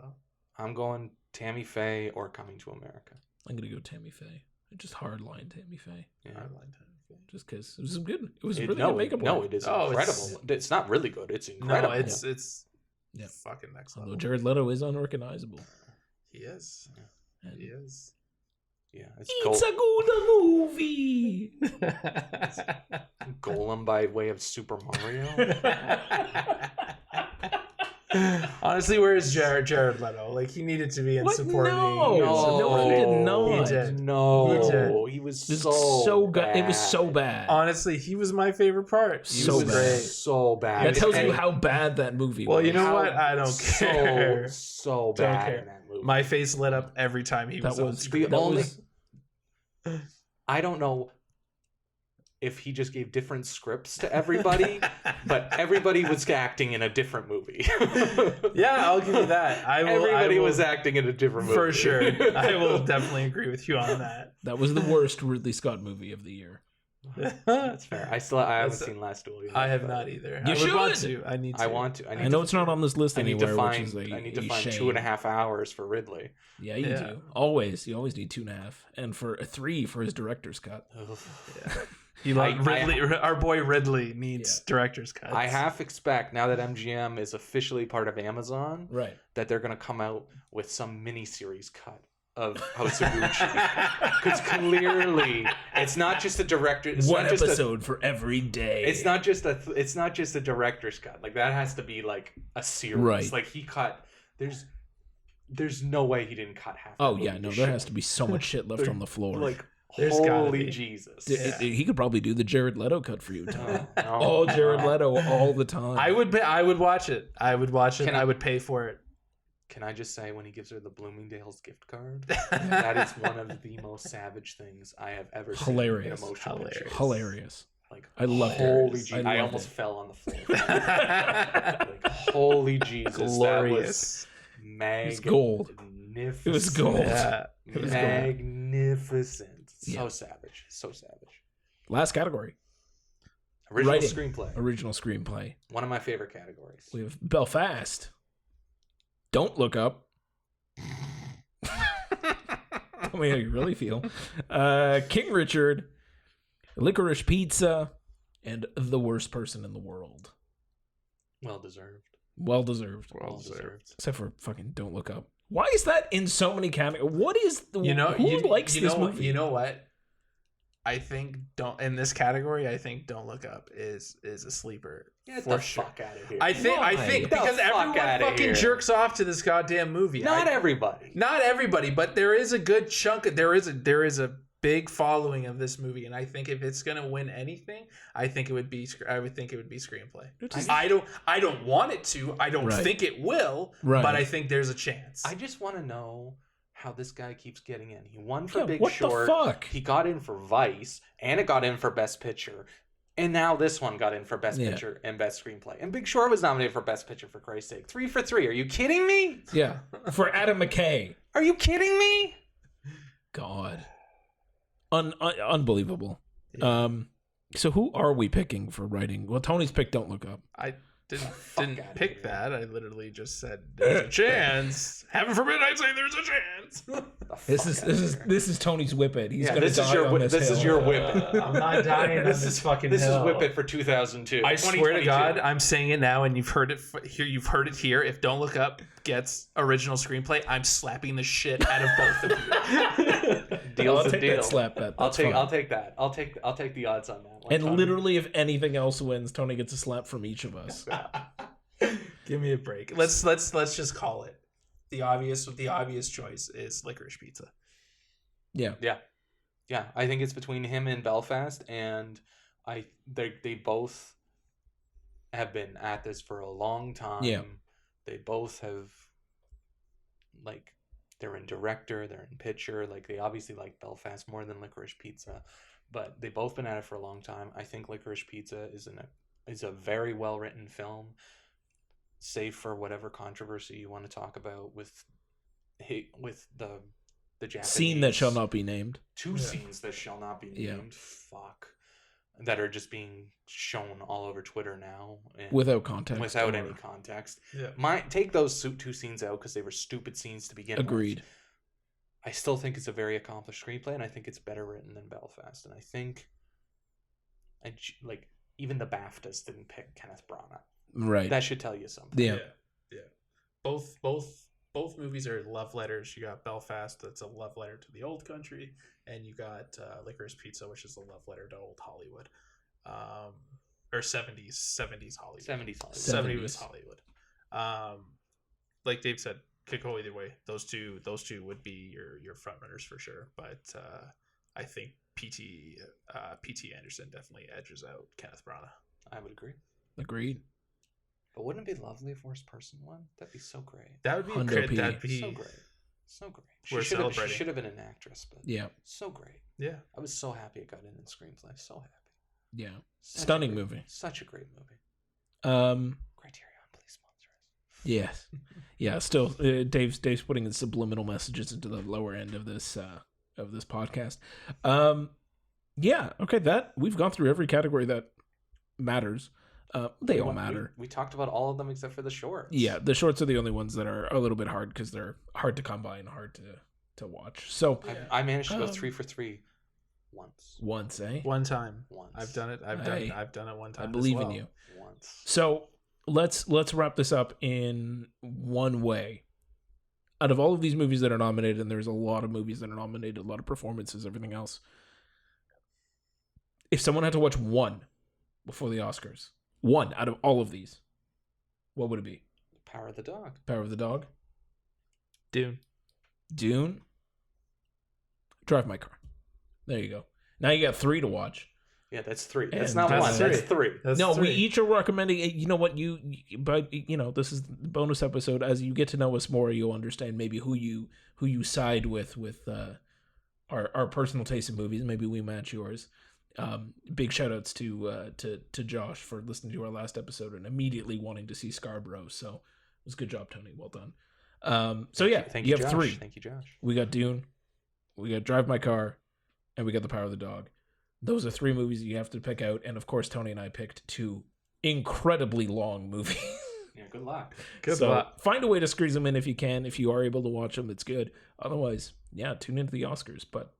I'm going Tammy Faye or Coming to America. I'm gonna go Tammy Faye. I just hardlined Tammy Faye. Yeah. Just because it was good. It was really no, good makeup. No, it is incredible. It's not really good. It's incredible. No, it's fucking next level. Although Jared Leto is unrecognizable. He is. Yeah. He is. Yeah, it's a good movie. Golem by way of Super Mario. Honestly, where is Jared Leto? Like, he needed to be in supporting. No, he did not. He did. No, he was so bad. It was so bad. Honestly, he was my favorite part. He was great. So bad. That tells you how bad that movie was. Well, you know what? I don't care. So bad in that movie. My face lit up every time he was on screen. I don't know if he just gave different scripts to everybody, but everybody was acting in a different movie. Yeah, I'll give you that. Everybody was acting in a different movie. For sure. I will definitely agree with you on that. That was the worst Ridley Scott movie of the year. That's fair. I haven't seen Last Duel yet. I have not either. You should. Want to. I need to. I want to. I know it's not on this list anywhere. I need to find 2.5 hours for Ridley. Yeah, you do. Always. You always need 2.5, and for 3 for his director's cut. Yeah. Our boy Ridley needs director's cuts. I half expect now that MGM is officially part of Amazon, right, that they're going to come out with some miniseries cut of House of Gucci, because clearly it's not just a director. It's one not just episode for every day. It's not just a director's cut. Like, that has to be like a series. Right. Like, he cut. There's no way he didn't cut half. Oh yeah, no, there has to be so much shit left on the floor. Like, there's holy Jesus. He could probably do the Jared Leto cut for you, Tom. No. Jared Leto all the time. I would watch it. I would watch it. I would pay for it. Can I just say, when he gives her the Bloomingdale's gift card, that is one of the most savage things I have ever seen. Hilarious. Hilarious. Like, I love holy Jesus. I almost fell on the floor. Like, holy Jesus. Glorious. That was It was gold. Magnificent. It was gold. Yeah. It was magnificent. Yeah. So savage. So savage. Last category. Original Writing. screenplay. Original screenplay. One of my favorite categories. We have Belfast. Don't Look Up. Tell me how you really feel. King Richard, Licorice Pizza, and The Worst Person in the World. Well deserved. Well deserved. Except for fucking Don't Look Up. Why is that in so many categories? What is the who likes this movie? You know what? I think in this category, I think Don't Look Up is a sleeper. Get the fuck out of here. I think because everyone fucking jerks off to this goddamn movie. Not everybody, but there is a good chunk. There is a big following of this movie, and I think if it's gonna win anything, I would think it would be screenplay. I don't want it to. I don't think it will. Right. But I think there's a chance. I just want to know how this guy keeps getting in. He won for Big Short. What the fuck? He got in for Vice, and it got in for Best Picture. And now this one got in for Best Picture and Best Screenplay. And Big Short was nominated for Best Picture, for Christ's sake. 3 for 3. Are you kidding me? Yeah. For Adam McKay. Are you kidding me? God. Unbelievable. Yeah. So who are we picking for writing? Well, Tony's picked Don't Look Up. I didn't pick that. I literally just said there's a chance. Heaven forbid I say there's a chance. This is Tony's Whip It. He's gonna this die on this hill. is your Whip It. I'm not dying on this fucking hill. This is Whip It for 2002. I swear to God, I'm saying it now, and you've heard it here. You've heard it here. If Don't Look Up gets original screenplay, I'm slapping the shit out of both of you. Deal's a deal. That slap bet. I'll take that. I'll take the odds on that one. And literally, if anything else wins, Tony gets a slap from each of us. Give me a break. Let's just call it. The obvious choice is Licorice Pizza. Yeah. I think it's between him and Belfast, and they both have been at this for a long time. Yeah. They both have, like, they're in director, they're in picture. Like, they obviously like Belfast more than Licorice Pizza, but they've both been at it for a long time. I think Licorice Pizza is a very well written film, save for whatever controversy you want to talk about with the Japanese scene that shall not be named. Two scenes that shall not be named. Fuck. That are just being shown all over Twitter now, without context, without any context. Yeah. Take those two scenes out because they were stupid scenes to begin with. Agreed. I still think it's a very accomplished screenplay, and I think it's better written than Belfast. And I think, like, even the BAFTAs didn't pick Kenneth Branagh. Right. That should tell you something. Yeah. Both movies are love letters. You got Belfast, that's a love letter to the old country, and you got Licorice Pizza, which is a love letter to old Hollywood, or 70s Hollywood. 70s Hollywood. 70s Hollywood. Like Dave said, could go either way. Those two would be your front runners for sure. But I think P.T. Anderson definitely edges out Kenneth Branagh. I would agree. Agreed. But wouldn't it be lovely if worst person won? That'd be so great. That would be Hundo P. that'd be So great. So great. We're She celebrating. should have been an actress, but Yeah. so great. Yeah. I was so happy it got in screenplay. So happy. Yeah. Such Stunning a great, movie. Such a great movie. Um. Criterion, please sponsor us. Yes. Yeah. Still, Dave's putting the subliminal messages into the lower end of this podcast. Yeah. Okay. That we've gone through every category that matters. They all matter. We talked about all of them except for the shorts. Yeah, the shorts are the only ones that are a little bit hard because they're hard to come by and hard to watch. So I managed to go 3 for 3 once. Eh? One time. Once. I've done it. I've done it one time. I believe as in well. you. Once. So let's wrap this up in one way. Out of all of these movies that are nominated, and there's a lot of movies that are nominated, a lot of performances, everything else. If someone had to watch one before the Oscars, one out of all of these, what would it be? Power of the Dog. Power of the Dog? Dune. Drive My Car. There you go. Now you got 3 to watch. Yeah, that's 3. And That's not that's 1. three. That's 3. That's No, three. we each are recommending. You know what but this is the bonus episode. As you get to know us more, you'll understand maybe who you side with our personal taste in movies. Maybe we match yours. Big shout outs to Josh for listening to our last episode and immediately wanting to see Scarborough. So it was a good job, Tony. Well done. Thank you, have Josh. 3. Thank you, Josh. We got Dune, we got Drive My Car, and we got The Power of the Dog. Those are 3 movies you have to pick out, and of course, Tony and I picked 2 incredibly long movies. Yeah, good luck. Good So luck. find a way to squeeze them in if you can. If you are able to watch them, it's good. Otherwise, yeah, tune into the Oscars. But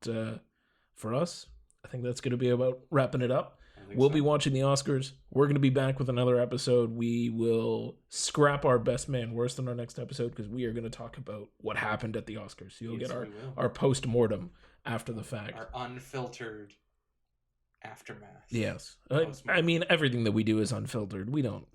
for us, I think that's going to be about wrapping it up. We'll be watching the Oscars. We're going to be back with another episode. We will scrap our best man worst in our next episode because we are going to talk about what happened at the Oscars. So you'll get our post-mortem after the fact. Our unfiltered aftermath. Yes. I mean, everything that we do is unfiltered. We don't.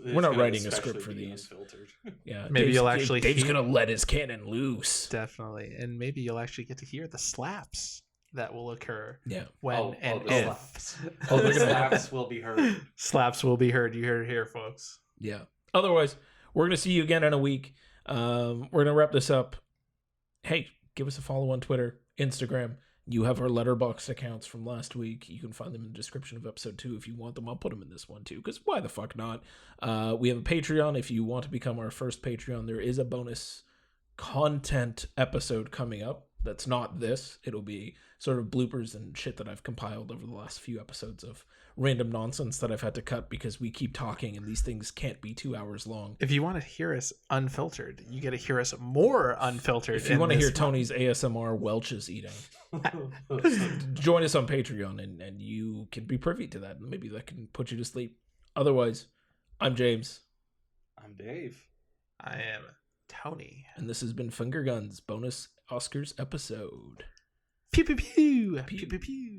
We're not writing a script for these. Unfiltered. Yeah. Maybe you'll actually Dave's hear- going to let his cannon loose. Definitely. And maybe you'll actually get to hear the slaps that will occur Yeah. when and the if. slaps. Oh, they're The gonna- slaps will be heard. Slaps will be heard. You heard it here, folks. Yeah. Otherwise, we're going to see you again in a week. We're going to wrap this up. Hey, give us a follow on Twitter, Instagram. You have our letterbox accounts from last week. You can find them in the description of episode 2 if you want them. I'll put them in this one too, because why the fuck not? We have a Patreon. If you want to become our first Patreon, there is a bonus content episode coming up. That's not this. It'll be sort of bloopers and shit that I've compiled over the last few episodes of random nonsense that I've had to cut because we keep talking and these things can't be 2 hours long. If you want to hear us unfiltered, you get to hear us more unfiltered. If you want to hear Tony's ASMR Welch's eating, join us on Patreon and you can be privy to that. Maybe that can put you to sleep. Otherwise, I'm James. I'm Dave. I am Tony. And this has been Finger Guns bonus Oscars episode. Pew pew pew. Pew pew pew.